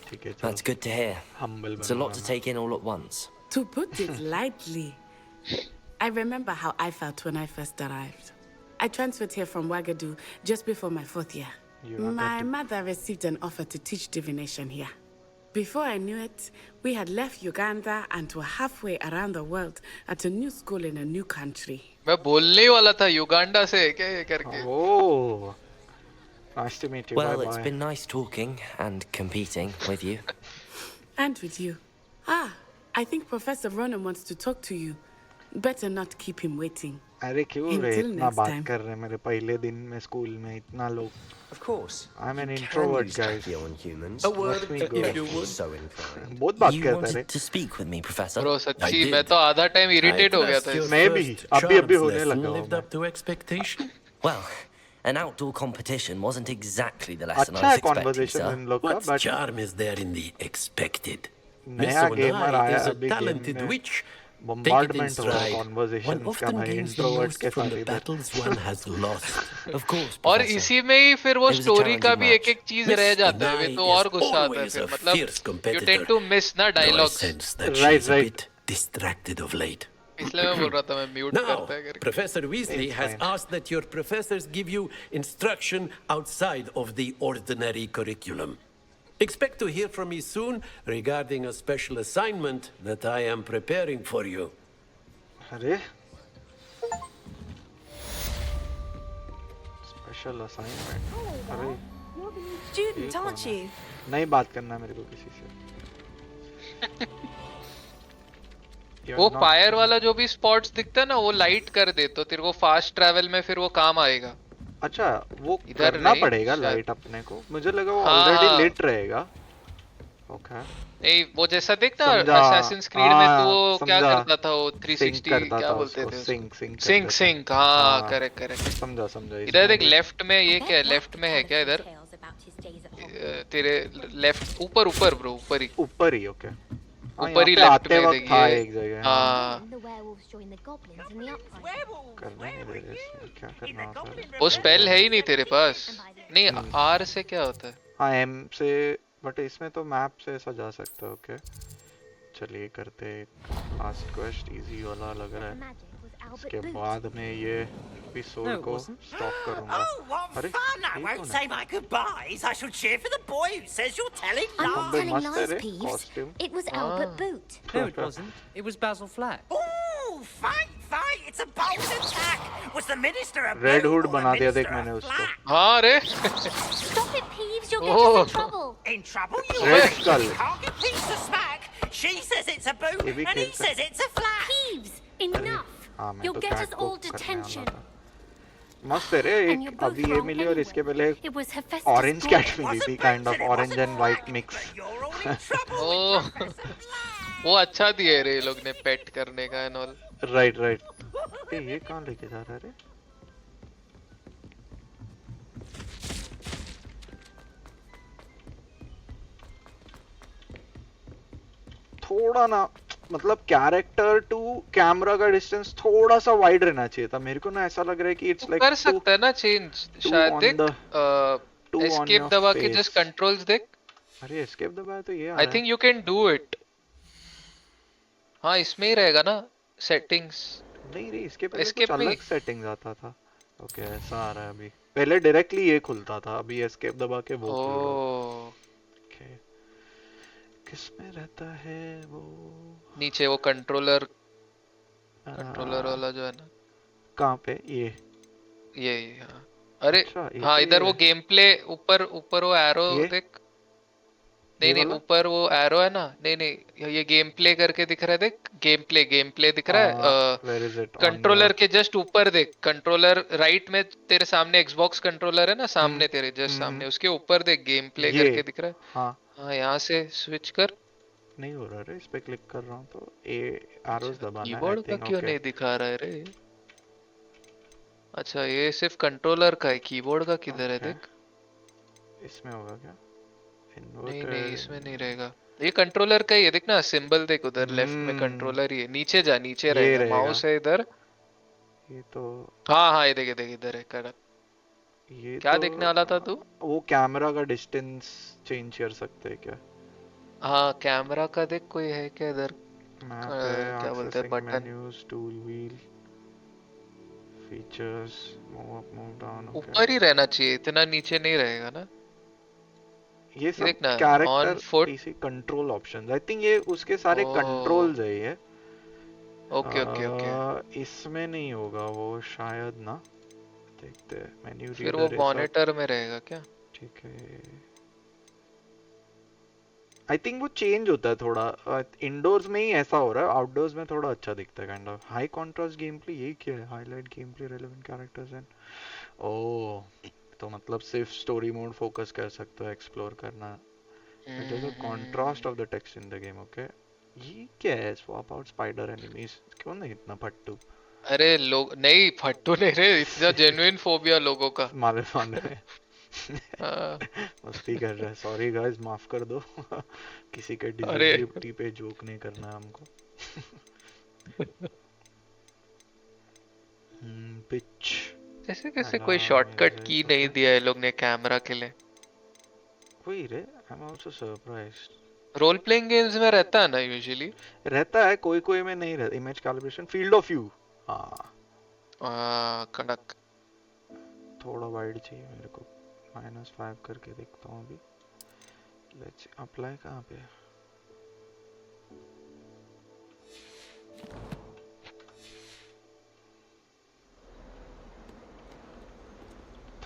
[SPEAKER 1] ठीक है चल.
[SPEAKER 3] That's good to hear.
[SPEAKER 1] Humble
[SPEAKER 3] It's a lot to
[SPEAKER 1] बनूंगा
[SPEAKER 3] take in all at once.
[SPEAKER 6] To put it lightly, I remember how I felt when I first arrived. I transferred here from Wagadu just before my 4th year.
[SPEAKER 1] You are
[SPEAKER 6] My
[SPEAKER 1] that too.
[SPEAKER 6] mother received an offer to teach divination here. Before I knew it, we had left Uganda and were halfway around the world at a new school in a new country.
[SPEAKER 11] मैं बोलने ही वाला था Uganda से है क्या ये करके.
[SPEAKER 1] Oh, nice to meet you.
[SPEAKER 3] Well,
[SPEAKER 1] Bye
[SPEAKER 3] it's
[SPEAKER 1] bye.
[SPEAKER 3] been nice talking and competing with you.
[SPEAKER 6] And with you. Ah, I think Professor Ronan wants to talk to you. Better not keep him waiting.
[SPEAKER 1] अरे क्यों रे
[SPEAKER 6] Until
[SPEAKER 1] इतना
[SPEAKER 6] next
[SPEAKER 1] बात
[SPEAKER 6] time.
[SPEAKER 1] कर रहे हैं मेरे पहले दिन में स्कूल में इतना लोग.
[SPEAKER 14] Of course.
[SPEAKER 1] I'm an
[SPEAKER 14] You
[SPEAKER 1] introvert,
[SPEAKER 14] can use
[SPEAKER 1] guys.
[SPEAKER 14] Accio on humans.
[SPEAKER 13] A word
[SPEAKER 1] Let me
[SPEAKER 13] if
[SPEAKER 1] go.
[SPEAKER 13] you would.
[SPEAKER 14] So inclined.
[SPEAKER 1] बहुत बात
[SPEAKER 3] You
[SPEAKER 1] करता है रे.
[SPEAKER 3] wanted to speak with me, Professor?
[SPEAKER 11] Bro
[SPEAKER 13] I
[SPEAKER 11] सच्ची
[SPEAKER 13] did.
[SPEAKER 11] मैं तो आधा time irritate हो गया था.
[SPEAKER 1] मैं भी अभी होने लगा हूँ
[SPEAKER 13] lived
[SPEAKER 1] मैं.
[SPEAKER 13] up to expectation.
[SPEAKER 3] Well, an outdoor competition wasn't exactly the lesson I
[SPEAKER 1] अच्छा
[SPEAKER 3] was
[SPEAKER 1] है
[SPEAKER 3] expecting,
[SPEAKER 1] conversation
[SPEAKER 3] sir.
[SPEAKER 1] इन लोग का.
[SPEAKER 13] What
[SPEAKER 1] But
[SPEAKER 13] charm is there in the expected?
[SPEAKER 1] नया गेमर आया
[SPEAKER 13] is a
[SPEAKER 1] अभी गेम
[SPEAKER 13] talented
[SPEAKER 1] में.
[SPEAKER 13] witch. Take it in
[SPEAKER 1] bombardment हो रहा है
[SPEAKER 13] stride.
[SPEAKER 1] conversations
[SPEAKER 13] One
[SPEAKER 1] का
[SPEAKER 13] often
[SPEAKER 1] भाई
[SPEAKER 13] gains the
[SPEAKER 1] introvert
[SPEAKER 13] most
[SPEAKER 1] के
[SPEAKER 13] from
[SPEAKER 1] साथ
[SPEAKER 13] the
[SPEAKER 1] इधर.
[SPEAKER 13] battles one has lost.
[SPEAKER 3] Of course,
[SPEAKER 11] और
[SPEAKER 3] Professor.
[SPEAKER 11] इसी में ही फिर वो
[SPEAKER 3] It was a
[SPEAKER 11] स्टोरी का भी
[SPEAKER 3] challenging
[SPEAKER 11] एक एक चीज रह
[SPEAKER 13] Mr.
[SPEAKER 11] जाता है. वे
[SPEAKER 13] Nye
[SPEAKER 11] तो
[SPEAKER 13] is
[SPEAKER 11] और गुस्सा आता है
[SPEAKER 13] always
[SPEAKER 11] फिर.
[SPEAKER 13] a
[SPEAKER 11] मतलब
[SPEAKER 13] fierce
[SPEAKER 11] you
[SPEAKER 13] competitor.
[SPEAKER 11] tend to miss ना
[SPEAKER 13] Though I
[SPEAKER 11] dialogues.
[SPEAKER 13] sense that
[SPEAKER 1] Right,
[SPEAKER 13] she's a
[SPEAKER 1] right.
[SPEAKER 13] bit distracted of late.
[SPEAKER 11] इसलिए मैं बोल रहा था मैं म्यूट
[SPEAKER 13] Now,
[SPEAKER 11] करता है करके।
[SPEAKER 13] Professor Weasley
[SPEAKER 1] It's
[SPEAKER 13] has
[SPEAKER 1] fine.
[SPEAKER 13] asked that your professors give you instruction outside of the ordinary curriculum. Expect to hear from me soon regarding a special assignment that I am preparing for you.
[SPEAKER 1] अरे special assignment. अरे
[SPEAKER 14] Student,
[SPEAKER 1] ये
[SPEAKER 14] aren't
[SPEAKER 1] कौन है?
[SPEAKER 14] you?
[SPEAKER 1] नहीं बात करना मेरे को किसी से। You're
[SPEAKER 11] वो
[SPEAKER 1] not-
[SPEAKER 11] फायर वाला जो भी स्पॉट्स दिखता है ना वो लाइट कर दे तो तेरे को फास्ट ट्रैवल में फिर वो काम आएगा।
[SPEAKER 1] अच्छा वो
[SPEAKER 11] इधर
[SPEAKER 1] करना
[SPEAKER 11] नहीं,
[SPEAKER 1] पड़ेगा
[SPEAKER 11] शायद।
[SPEAKER 1] लाइट अपने को, मुझे लगा वो
[SPEAKER 11] हाँ,
[SPEAKER 1] ऑलरेडी
[SPEAKER 11] हाँ।
[SPEAKER 1] लिट रहेगा। ओके
[SPEAKER 11] नहीं वो जैसा देख ना
[SPEAKER 1] समझा।
[SPEAKER 11] असैसिन्स क्रीड में तो वो
[SPEAKER 1] हाँ,
[SPEAKER 11] क्या
[SPEAKER 1] समझा।
[SPEAKER 11] करता था वो 360
[SPEAKER 1] करता
[SPEAKER 11] क्या
[SPEAKER 1] था
[SPEAKER 11] बोलते
[SPEAKER 1] उसको,
[SPEAKER 11] थे
[SPEAKER 1] सिंक सिंक कर
[SPEAKER 11] सिंक
[SPEAKER 1] देता।
[SPEAKER 11] सिंक हाँ
[SPEAKER 1] हाँ,
[SPEAKER 11] करेक्ट करेक्ट।
[SPEAKER 1] समझा समझा।
[SPEAKER 11] इधर
[SPEAKER 1] इसमें
[SPEAKER 11] देख
[SPEAKER 1] भी-
[SPEAKER 11] लेफ्ट में ये क्या है लेफ्ट में है क्या इधर तेरे लेफ्ट ऊपर ऊपर ब्रो ऊपर ही
[SPEAKER 1] ऊपर ही ओके। हाँ,
[SPEAKER 11] ऊपर ही
[SPEAKER 1] यहाँ पे
[SPEAKER 11] लेफ्ट
[SPEAKER 1] आते
[SPEAKER 11] में
[SPEAKER 1] वक्त
[SPEAKER 11] देख
[SPEAKER 1] था
[SPEAKER 11] ये
[SPEAKER 1] एक जगह।
[SPEAKER 11] हाँ
[SPEAKER 5] The werewolves join the goblins in the uprising.
[SPEAKER 1] करना नहीं दे रहे इसमें, क्या करना होता है?
[SPEAKER 11] वो स्पेल है ही नहीं तेरे पास। नहीं आर से क्या होता है?
[SPEAKER 1] हाँ एम से, बट इसमें तो मैप से ऐसा जा सकता है। ओके चलिए करते लास्ट क्वेस्ट, इजी वाला लग रहा है। उसके बाद में ये एपिसोड को स्टॉप करूंगा।
[SPEAKER 15] Oh, what
[SPEAKER 1] अरे
[SPEAKER 15] fun! I
[SPEAKER 1] ये
[SPEAKER 15] won't
[SPEAKER 1] कौन
[SPEAKER 15] say
[SPEAKER 1] है?
[SPEAKER 15] my goodbyes. I shall cheer for the boy who says you're telling
[SPEAKER 2] I'm
[SPEAKER 15] lies.
[SPEAKER 2] not telling
[SPEAKER 1] मस्त है
[SPEAKER 2] lies,
[SPEAKER 1] रे,
[SPEAKER 2] Peeves.
[SPEAKER 1] costume।
[SPEAKER 2] It was Albert Boot.
[SPEAKER 8] No, it wasn't. It was Basil Flack.
[SPEAKER 15] Ooh, fight, fight! It's a bold attack. Was the minister a
[SPEAKER 1] red
[SPEAKER 15] boot
[SPEAKER 1] hood
[SPEAKER 15] or the
[SPEAKER 1] बना दिया देख
[SPEAKER 15] minister a
[SPEAKER 1] मैंने उसको।
[SPEAKER 15] flat?
[SPEAKER 11] हाँ रे
[SPEAKER 2] Stop it, Peeves. You'll get us in trouble.
[SPEAKER 15] In trouble you
[SPEAKER 1] Red
[SPEAKER 15] are.
[SPEAKER 1] skull.
[SPEAKER 15] You can't get peace to smack. She says it's a boot,
[SPEAKER 1] ये भी
[SPEAKER 15] and he
[SPEAKER 1] खेलता
[SPEAKER 15] says it's a flat.
[SPEAKER 2] Peeves, enough.
[SPEAKER 1] हाँ मैं
[SPEAKER 2] You'll
[SPEAKER 1] तो
[SPEAKER 2] get
[SPEAKER 1] cat
[SPEAKER 2] us
[SPEAKER 1] को
[SPEAKER 2] all
[SPEAKER 1] करने वाला
[SPEAKER 2] detention.
[SPEAKER 1] था। मस्त है रे,
[SPEAKER 2] And you're
[SPEAKER 1] एक
[SPEAKER 2] both
[SPEAKER 1] अभी ये
[SPEAKER 2] wrong
[SPEAKER 1] मिली और इसके
[SPEAKER 2] anyway.
[SPEAKER 1] पहले
[SPEAKER 2] It was Hephaestus'
[SPEAKER 1] orange
[SPEAKER 2] boy.
[SPEAKER 1] Cat मिली थी, kind of orange and white mix.
[SPEAKER 15] You're all in trouble.
[SPEAKER 11] ओ वो अच्छा दिया रे ये लोग ने पेट करने का एंड ऑल।
[SPEAKER 1] Right right. ये कहाँ लेके जा रहा है रे? थोड़ा ना मतलब कैरेक्टर टू कैमरा का डिस्टेंस थोड़ा सा वाइड रहना चाहिए था। मेरे को ना ऐसा लग रहा है कि इट्स लाइक
[SPEAKER 11] कर सकता है ना चेंज शायद
[SPEAKER 1] on
[SPEAKER 11] देख
[SPEAKER 1] two on
[SPEAKER 11] एस्केप
[SPEAKER 1] your
[SPEAKER 11] दबा के
[SPEAKER 1] face.
[SPEAKER 11] जस्ट कंट्रोल्स देख।
[SPEAKER 1] अरे एस्केप दबाया तो ये आ
[SPEAKER 11] आई
[SPEAKER 1] रहा है।
[SPEAKER 11] Think you can do it. हाँ इसमें ही रहेगा ना सेटिंग्स।
[SPEAKER 1] नहीं रे, इसके पहले
[SPEAKER 11] Escape
[SPEAKER 1] कुछ
[SPEAKER 11] में
[SPEAKER 1] अलग सेटिंग्स आता था। ओके ऐसा आ रहा है अभी, पहले डायरेक्टली ये खुलता था, अभी एस्केप दबा के वो खुल रहा है।
[SPEAKER 11] ओ
[SPEAKER 1] ओके किसमें रहता है वो?
[SPEAKER 11] नीचे वो कंट्रोलर वाला जो है ना।
[SPEAKER 1] कहाँ पे? ये
[SPEAKER 11] ये हाँ अरे
[SPEAKER 1] अच्छा, ये
[SPEAKER 11] हाँ
[SPEAKER 1] तो
[SPEAKER 11] इधर
[SPEAKER 1] ये
[SPEAKER 11] वो
[SPEAKER 1] है।
[SPEAKER 11] गेम प्ले ऊपर ऊपर वो एरो
[SPEAKER 1] ये?
[SPEAKER 11] देख। नहीं नहीं
[SPEAKER 1] वाला?
[SPEAKER 11] ऊपर वो एरो है ना। नहीं नहीं ये गेम प्ले करके दिख रहा है देख। गेम प्ले दिख रहा है
[SPEAKER 1] वेयर इज इट?
[SPEAKER 11] कंट्रोलर के जस्ट ऊपर देख। कंट्रोलर राइट में तेरे सामने एक्सबॉक्स कंट्रोलर है ना सामने तेरे जस्ट सामने उसके ऊपर देख गेम प्ले
[SPEAKER 1] ये?
[SPEAKER 11] करके दिख रहा है।
[SPEAKER 1] हाँ
[SPEAKER 11] हाँ यहाँ से स्विच कर।
[SPEAKER 1] नहीं हो रहा रे, इस पे क्लिक कर रहा हूँ तो ए एरोस दबाना है।
[SPEAKER 11] कीबोर्ड का क्यों नहीं दिखा रहा है रे? अच्छा ये सिर्फ कंट्रोलर का है, कीबोर्ड का किधर है देख।
[SPEAKER 1] इसमें होगा क्या?
[SPEAKER 11] नहीं नहीं इसमें नहीं रहेगा। ये कंट्रोलर का ही है देख ना सिंबल देख उधर लेफ्ट में कंट्रोलर ही है। नीचे जा नीचे रहेगा
[SPEAKER 1] रहेगा।
[SPEAKER 11] माउस है इधर।
[SPEAKER 1] ये तो
[SPEAKER 11] हाँ हाँ ये देख इधर है करेक्ट।
[SPEAKER 1] ये
[SPEAKER 11] क्या
[SPEAKER 1] तो
[SPEAKER 11] देखने वाला था तू?
[SPEAKER 1] वो कैमरा का डिस्टेंस चेंज कर सकते हैं क्या?
[SPEAKER 11] हाँ कैमरा का देख कोई है क्या इधर?
[SPEAKER 1] मैप
[SPEAKER 11] क्या बोलते हैं button
[SPEAKER 1] menus, tool wheel, features, move up move down.
[SPEAKER 11] ऊपर ही रहना चाहिए इतना नीचे नहीं रहेगा ना।
[SPEAKER 1] ये सब
[SPEAKER 11] देख ना, on
[SPEAKER 1] character
[SPEAKER 11] foot।
[SPEAKER 1] PC control options, I think ये उसके सारे कंट्रोल्स है ये।
[SPEAKER 11] ओके ओके ओके
[SPEAKER 1] इसमें नहीं होगा वो शायद ना, देखते हैं मेन्यू रीडर।
[SPEAKER 11] फिर वो मॉनिटर में रहेगा क्या?
[SPEAKER 1] ठीक है आई थिंक वो चेंज होता है थोड़ा। इंडोर्स में ही ऐसा हो रहा है, आउटडोर्स में थोड़ा अच्छा दिखता है kind of. High contrast game play, ये क्या है? Highlight game play relevant characters and ओ तो मतलब सिर्फ स्टोरी मोड फोकस कर सकते हो, एक्सप्लोर करना। It is a contrast of the text in the game. Okay ये क्या है? Swap out spider enemies. क्यों नहीं इतना फट्टू?
[SPEAKER 11] अरे लोग नहीं फट्टू नहीं रे, इतना जेन्युइन फोबिया लोगों का।
[SPEAKER 1] मारे मस्ती कर रहा है, सॉरी गाइस माफ कर दो। किसी के डिसेबिलिटी पे जोक नहीं करना है हमको। पिच
[SPEAKER 11] जैसे कैसे कोई शॉर्टकट की नहीं दिया है लोग ने कैमरा के लिए।
[SPEAKER 1] वही रे, I am also surprised.
[SPEAKER 11] Role playing games में रहता है ना यूजुअली?
[SPEAKER 1] रहता है, कोई कोई में नहीं रहता। Image calibration, field of view, हाँ
[SPEAKER 11] कड़क।
[SPEAKER 1] थोड़ा वाइड चाहिए मेरे को। -5 करके देखता हूँ अभी। लेट्स अप्लाई कहाँ पे?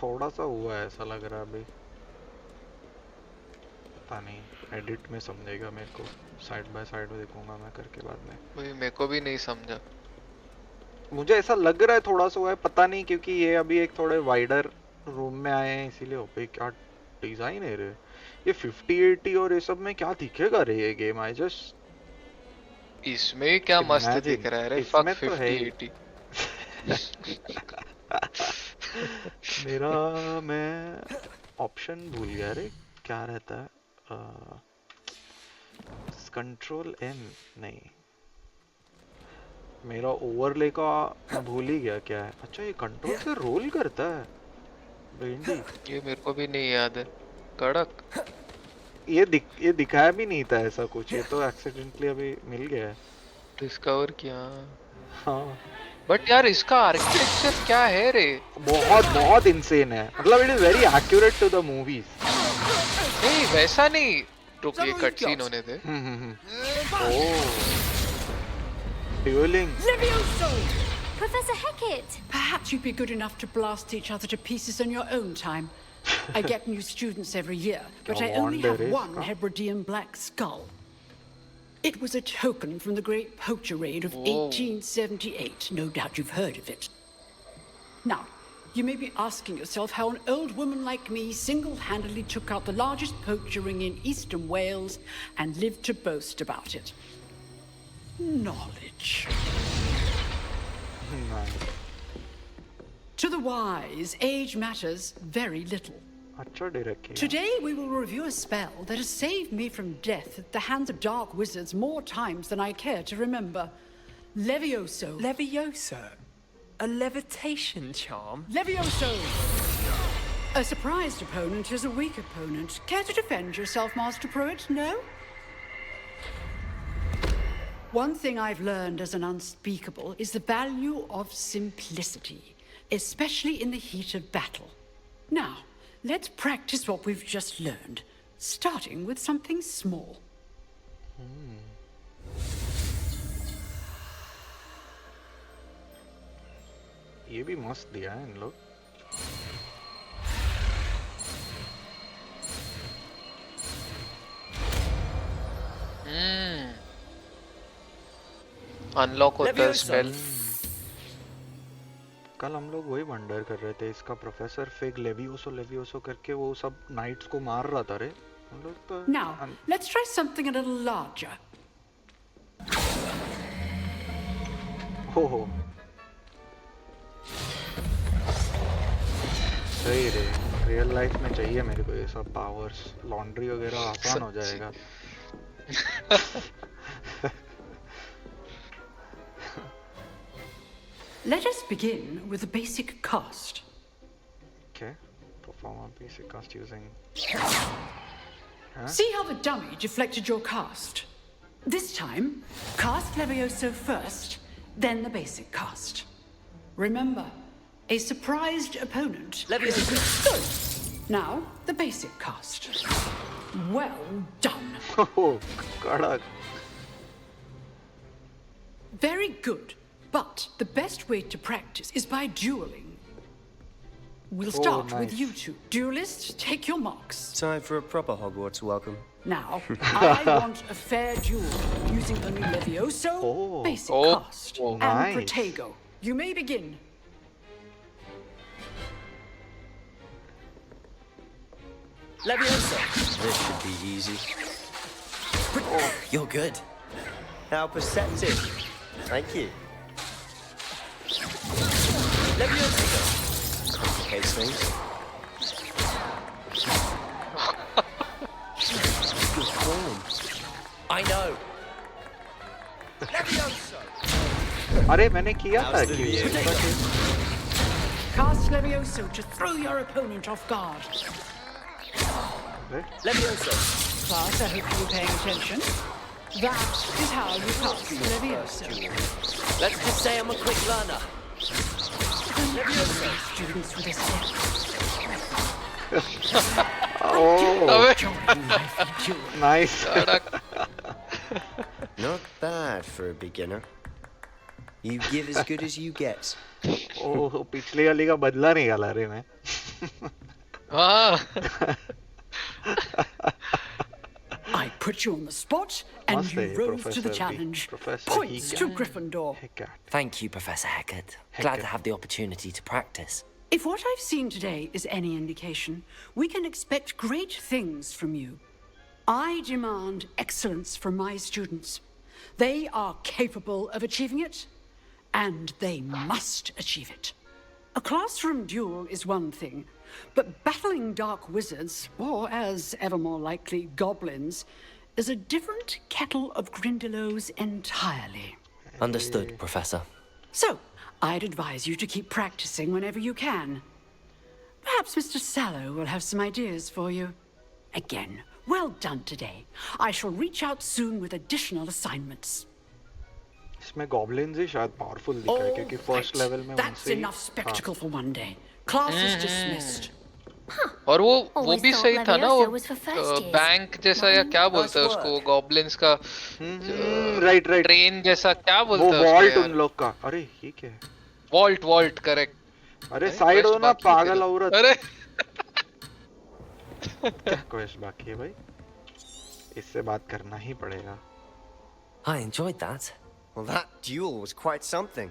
[SPEAKER 1] थोड़ा सा हुआ है ऐसा लग रहा है अभी, पता नहीं, एडिट में समझेगा मेरे को। साइड बाय साइड देखूंगा मैं करके बाद में।
[SPEAKER 11] वही मेरे को भी नहीं समझा। मुझे
[SPEAKER 1] मुझे ऐसा लग रहा है थोड़ा सा हुआ है, पता नहीं, क्योंकि ये अभी एक थोड़े वाइडर रूम में आए हैं इसीलिए। ओपे क्या डिजाइन है रे, ये 5080 और ये सब में क्या दिखेगा रे ये गेम। आई जस्ट
[SPEAKER 11] इसमें क्या मस्त दिख रहा है रे, फक
[SPEAKER 1] इसमें तो है ही।
[SPEAKER 11] 5080।
[SPEAKER 1] मेरा मैं ऑप्शन भूल गया रे, क्या रहता है? कंट्रोल एम नहीं, मेरा ओवरले का मैं भूल ही गया क्या है। अच्छा ये कंट्रोल से रोल करता है भेंडी।
[SPEAKER 11] ये मेरे को भी नहीं याद है। कड़क।
[SPEAKER 1] ये दिखाया भी नहीं था ऐसा कुछ, ये तो एक्सीडेंटली अभी मिल गया है।
[SPEAKER 11] डिस्कवर किया।
[SPEAKER 1] हाँ
[SPEAKER 11] बट यार इसका आर्किटेक्चर क्या है रे?
[SPEAKER 1] बहुत बहुत इंसेन है, मतलब it is very accurate to the movies.
[SPEAKER 11] नहीं वैसा नहीं, रुक ये कट सीन होने दे।
[SPEAKER 1] Dueling.
[SPEAKER 2] Levioso! Professor Hecat!
[SPEAKER 14] Perhaps you'd be good enough to blast each other to pieces in your own time. I get new students every year, but I only have one Hebridean black skull. It was a token from the Great Poacher Raid of 1878. No doubt you've heard of it. Now, you may be asking yourself how an old woman like me single-handedly took out the largest poacher ring in eastern Wales and lived to boast about it. Knowledge. To the wise, age matters very little. Today we will review a spell that has saved me from death at the hands of dark wizards more times than I care to remember. Levioso.
[SPEAKER 8] Levioso? A levitation charm?
[SPEAKER 14] Levioso! A surprised opponent is a weak opponent. Care to defend yourself, Master Pruitt? No? One thing I've learned as an unspeakable is the value of simplicity, especially in the heat of battle. Now, let's practice what we've just learned, starting with something small.
[SPEAKER 1] ये भी मस्त दिया है इन लोग।
[SPEAKER 11] Unlock होता है spell.
[SPEAKER 1] कल हम लोग वही वंडर कर रहे थे, इसका प्रोफेसर फिग लेवियोसो करके वो सब नाइट्स को मार रहा था रे। हम लोग तो
[SPEAKER 14] Now, let's try something a little larger.
[SPEAKER 1] हो सही रे, रियल लाइफ में चाहिए मेरे को ये सब पावर्स। लॉन्ड्री वगैरह आसान हो जाएगा।
[SPEAKER 14] Let us begin with a basic cast.
[SPEAKER 1] Okay, perform a basic cast using...
[SPEAKER 14] See how the dummy deflected your cast? This time, cast Levioso first, then the basic cast. Remember, a surprised opponent is a good. Now, the basic cast. Well done.
[SPEAKER 1] Oh, kadak.
[SPEAKER 14] Very good. But the best way to practice is by dueling. We'll start with you two. Duelists, take your marks.
[SPEAKER 8] Time for a proper Hogwarts welcome.
[SPEAKER 14] Now, I want a fair duel using only Levioso, basic cast, and Protego. You may begin.
[SPEAKER 8] Levioso. This should be easy.
[SPEAKER 3] You're good.
[SPEAKER 8] How perceptive. Thank you. Levioso. Case things. Good form.
[SPEAKER 3] I know.
[SPEAKER 8] Levioso.
[SPEAKER 1] अरे मैंने किया था कि
[SPEAKER 14] Cast Levioso to throw your opponent off guard.
[SPEAKER 3] Levioso.
[SPEAKER 14] Class, I hope you were paying attention. That is how you cast Levioso.
[SPEAKER 3] Let's just say I'm a quick learner. Levioso.
[SPEAKER 14] Students with a step.
[SPEAKER 1] Oh, nice.
[SPEAKER 16] Not bad for a beginner. You give as good as you get.
[SPEAKER 1] Oh, पिछली वाली का बदला निकाला रे मैं.
[SPEAKER 14] I put you on the spot, and you rose to the challenge. Points to Gryffindor.
[SPEAKER 3] Thank you, Professor Hecat. Glad to have the opportunity to practice.
[SPEAKER 14] If what I've seen today is any indication, we can expect great things from you. I demand excellence from my students. They are capable of achieving it, and they must achieve it. A classroom duel is one thing, but battling dark wizards, or as ever more likely, goblins, is a different kettle of Grindylows entirely.
[SPEAKER 3] Understood, Professor.
[SPEAKER 14] So, I'd advise you to keep practicing whenever you can. Perhaps Mr. Sallow will have some ideas for you. Again, well done today. I shall reach out soon with additional assignments.
[SPEAKER 1] इसमें goblins ही शायद powerful दिखा है क्योंकि first level में
[SPEAKER 14] That's enough spectacle for one day. Class is dismissed.
[SPEAKER 11] और वो भी सही था ना, वो बैंक जैसा या क्या बोलते हैं उसको, गॉब्लिन्स का
[SPEAKER 1] राइट
[SPEAKER 11] ट्रेन जैसा क्या बोलते हैं
[SPEAKER 1] वो वॉल्ट उन लोग का. अरे ये क्या है?
[SPEAKER 11] Vault correct.
[SPEAKER 1] अरे साइड हो ना पागल औरत.
[SPEAKER 11] अरे
[SPEAKER 1] क्या क्वेश्चन बाकी है भाई? इससे बात करना ही पड़ेगा.
[SPEAKER 3] I enjoyed that.
[SPEAKER 16] Well, that duel was quite something.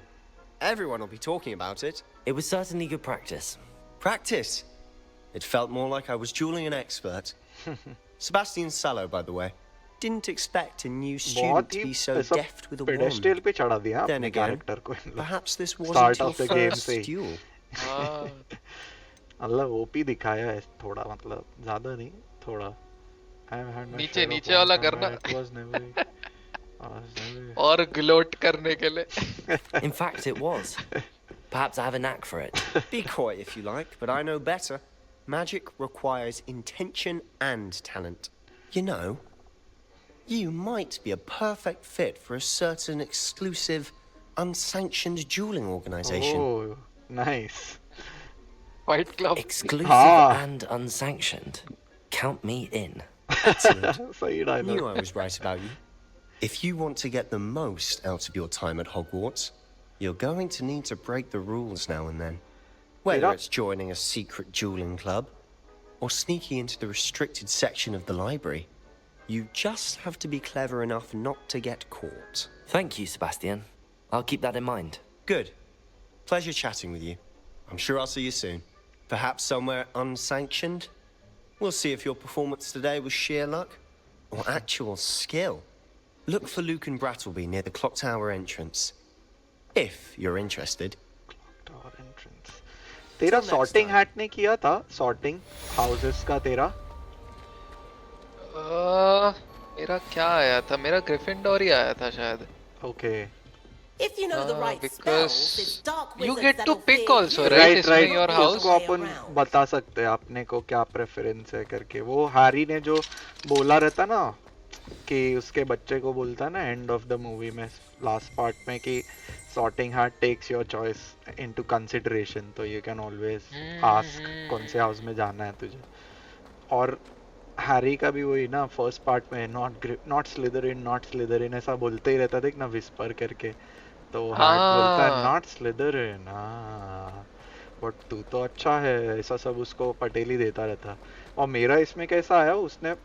[SPEAKER 16] Everyone will be talking about it.
[SPEAKER 3] It was certainly good practice.
[SPEAKER 16] Practice? It felt more like I was dueling an expert. Sebastian Sallow, by the way. Didn't expect a new student to be so deft with a wand. Then again, perhaps this wasn't your first duel.
[SPEAKER 1] Allah OP दिखाया है थोड़ा, मतलब ज़्यादा नहीं, थोड़ा.
[SPEAKER 11] नीचे वाला करना. और ग्लोट करने के लिए.
[SPEAKER 3] In fact, it was. Perhaps I have a knack for it.
[SPEAKER 16] Be coy if you like, but I know better. Magic requires intention and talent. You know, you might be a perfect fit for a certain exclusive, unsanctioned dueling organization.
[SPEAKER 1] Oh, nice.
[SPEAKER 11] Fight Club.
[SPEAKER 3] Exclusive and unsanctioned. Count me in.
[SPEAKER 16] Excellent. Knew I was right about you. If you want to get the most out of your time at Hogwarts, you're going to need to break the rules now and then. Whether it's joining a secret dueling club, or sneaking into the restricted section of the library, you just have to be clever enough not to get caught.
[SPEAKER 3] Thank you, Sebastian. I'll keep that in mind.
[SPEAKER 16] Good. Pleasure chatting with you. I'm sure I'll see you soon. Perhaps somewhere unsanctioned? We'll see if your performance today was sheer luck, or actual skill. Look for Luke and Brattleby near the clock tower entrance. If you're interested.
[SPEAKER 1] Clock tower entrance. तेरा sorting hat ने किया था, sorting houses का तेरा?
[SPEAKER 11] मेरा क्या आया था? मेरा ग्रिफिंडोर ही आया था शायद.
[SPEAKER 1] Okay.
[SPEAKER 15] If you know the right
[SPEAKER 11] because
[SPEAKER 15] spells, it's dark
[SPEAKER 11] you
[SPEAKER 15] wizards
[SPEAKER 11] get to
[SPEAKER 15] that'll
[SPEAKER 11] pick
[SPEAKER 15] fear
[SPEAKER 11] also,
[SPEAKER 15] you.
[SPEAKER 11] right? Right. Your house.
[SPEAKER 1] उसको अपन बता सकते हैं अपने को क्या प्रेफरेंस है करके. वो हैरी ने जो बोला रहता ना कि उसके बच्चे को बोलता है ना एंड ऑफ द मूवी में लास्ट पार्ट में कि sorting hat takes your choice into consideration, तो you can always ask कौन से हाउस में जाना है तुझे. और हैरी का भी वही ना फर्स्ट पार्ट में नॉट स्लिदरिन ऐसा बोलते ही रहता था ना विस्पर करके. तो हैट बोलता है नॉट स्लिदरिन. बट तू तो अच्छा है, ऐसा सब उसको पटेल ही देता रहता. और मेरा इसमें कैसा आया, उसने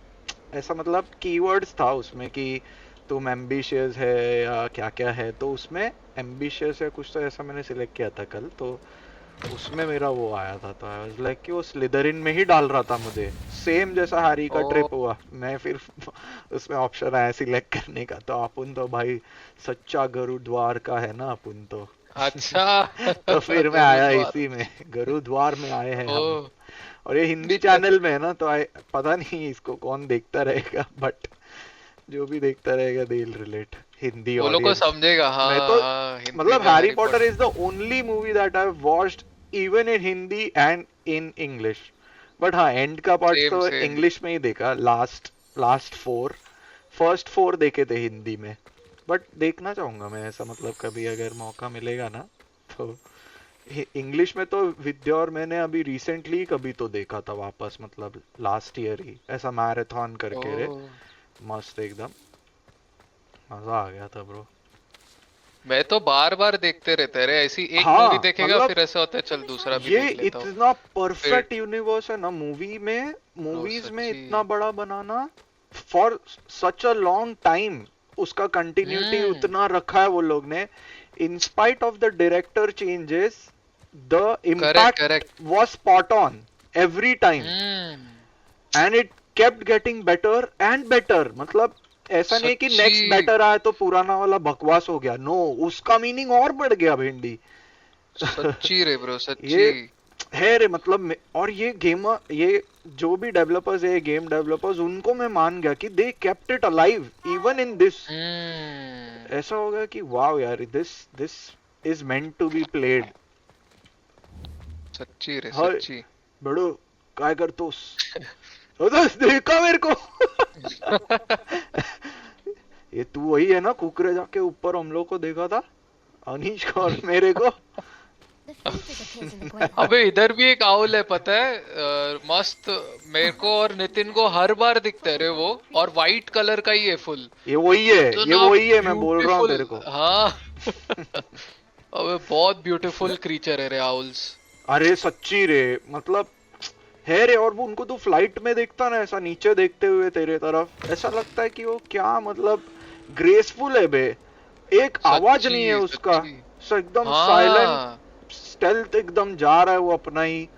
[SPEAKER 1] ऐसा मतलब कीवर्ड्स था उसमें कि तुम एम्बिशियस है या क्या क्या है, तो उसमें एम्बिशियस है कुछ तो ऐसा मैंने सिलेक्ट किया था कल, तो उसमें मेरा वो आया था. तो आई वाज लाइक कि वो स्लिदरिन में ही डाल रहा था मुझे, सेम जैसा हैरी का ट्रिप हुआ. मैं फिर उसमें ऑप्शन आया सिलेक्ट करने का, तो अपन तो भाई सच्चा गुरुद्वार का है ना अपन तो.
[SPEAKER 11] अच्छा.
[SPEAKER 1] तो फिर मैं आया इसी में, गुरुद्वार में आए हैं हम. और ये हिंदी चैनल में है ना, तो पता नहीं इसको कौन देखता रहेगा, बट जो भी देखता रहेगा दे विल रिलेट. हिंदी
[SPEAKER 11] वो लोग को समझेगा. हाँ,
[SPEAKER 1] मैं तो मतलब Harry Potter is the only movie that I have watched even in Hindi and in English. But हाँ एंड का पार्ट
[SPEAKER 11] Same,
[SPEAKER 1] तो
[SPEAKER 11] same.
[SPEAKER 1] इंग्लिश में ही देखा, लास्ट फोर, फर्स्ट फोर देखे थे हिंदी में, बट देखना चाहूंगा मैं ऐसा, मतलब कभी अगर मौका मिलेगा ना तो। इंग्लिश में तो विद्या और मैंने अभी रिसेंटली कभी तो देखा था वापस, मतलब लास्ट ईयर ही ऐसा मैराथन करके रे,
[SPEAKER 11] Oh.
[SPEAKER 1] मस्त एकदम मजा आ गया था ब्रो।
[SPEAKER 11] मैं तो बार बार देखते रहते रे, ऐसी एक
[SPEAKER 1] हाँ
[SPEAKER 11] मूवी देखेगा
[SPEAKER 1] मतलब
[SPEAKER 11] फिर ऐसा होता है चल दूसरा भी
[SPEAKER 1] ये
[SPEAKER 11] देख लेता हूँ।
[SPEAKER 1] इतना
[SPEAKER 11] फिर
[SPEAKER 1] परफेक्ट यूनिवर्स है ना मूवी में,
[SPEAKER 11] ब्रो
[SPEAKER 1] मूवीज में
[SPEAKER 11] सच्ची।
[SPEAKER 1] इतना बड़ा बनाना for such a long time, उसका कंटिन्यूटी उतना रखा है वो लोग ने, in spite of the director changes the
[SPEAKER 11] correct
[SPEAKER 1] impact
[SPEAKER 11] correct.
[SPEAKER 1] Was spot on every time and it kept getting better and better, मतलब ऐसा नहीं कि नेक्स्ट
[SPEAKER 11] सच्ची
[SPEAKER 1] बेटर आया तो पुराना वाला बकवास हो गया, नो उसका मीनिंग और बढ़ गया भिंडी।
[SPEAKER 11] सच्ची रे ब्रो सच्ची।
[SPEAKER 1] ये है रे, मतलब और ये गेमर, ये जो भी डेवलपर्स है, गेम डेवलपर्स, उनको मैं मान गया कि they kept it alive even in this. ऐसा हो गया कि वाओ यार, this is meant to be played.
[SPEAKER 11] सच्ची रे
[SPEAKER 1] हाय
[SPEAKER 11] सच्ची।
[SPEAKER 1] बड़ो काय करतोस, देखा मेरे को। ये तू वही है ना कुकरे जाके ऊपर हम लोग को देखा था, अनीश को और मेरे को।
[SPEAKER 11] अबे इधर भी एक आउल है पता है, मस्त, मेरे को और नितिन को हर बार दिखता है रे वो, और वाइट कलर का ही है फुल।
[SPEAKER 1] ये वही है, ये वही है, मैं बोल रहा हूँ तेरे को।
[SPEAKER 11] हाँ। अबे बहुत ब्यूटीफुल क्रीचर है रे आउल्स।
[SPEAKER 1] अरे सच्ची रे, मतलब है रे, और वो उनको तो फ्लाइट में देखता ना ऐसा नीचे देखते हुए तेरे तरफ, ऐसा लगता है कि वो क्या मतलब ग्रेसफुल है बे, एक आवाज नहीं है उसका, एकदम साइलेंट स्टेल्थ एकदम जा रहा है वो अपना ही,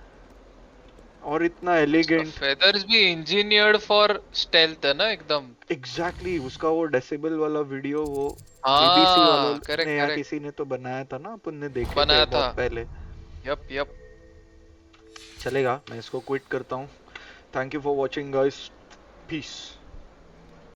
[SPEAKER 1] और इतना एलिगेंट।
[SPEAKER 11] फेदर्स भी इंजीनियर्ड फॉर स्टेल्थ है ना एकदम।
[SPEAKER 1] एग्जैक्टली उसका वो डेसिबल वाला वीडियो, वो एबीसी
[SPEAKER 11] हाँ
[SPEAKER 1] वालों
[SPEAKER 11] करेक्ट
[SPEAKER 1] ने या
[SPEAKER 11] करेक्ट
[SPEAKER 1] किसी ने तो बनाया था ना, अपन ने देखे थे
[SPEAKER 11] बनाया था।
[SPEAKER 1] बहुत पहले।
[SPEAKER 11] Yup yup.
[SPEAKER 1] चलेगा, मैं इसको क्विट करता हूँ। Thank you for watching guys, piece.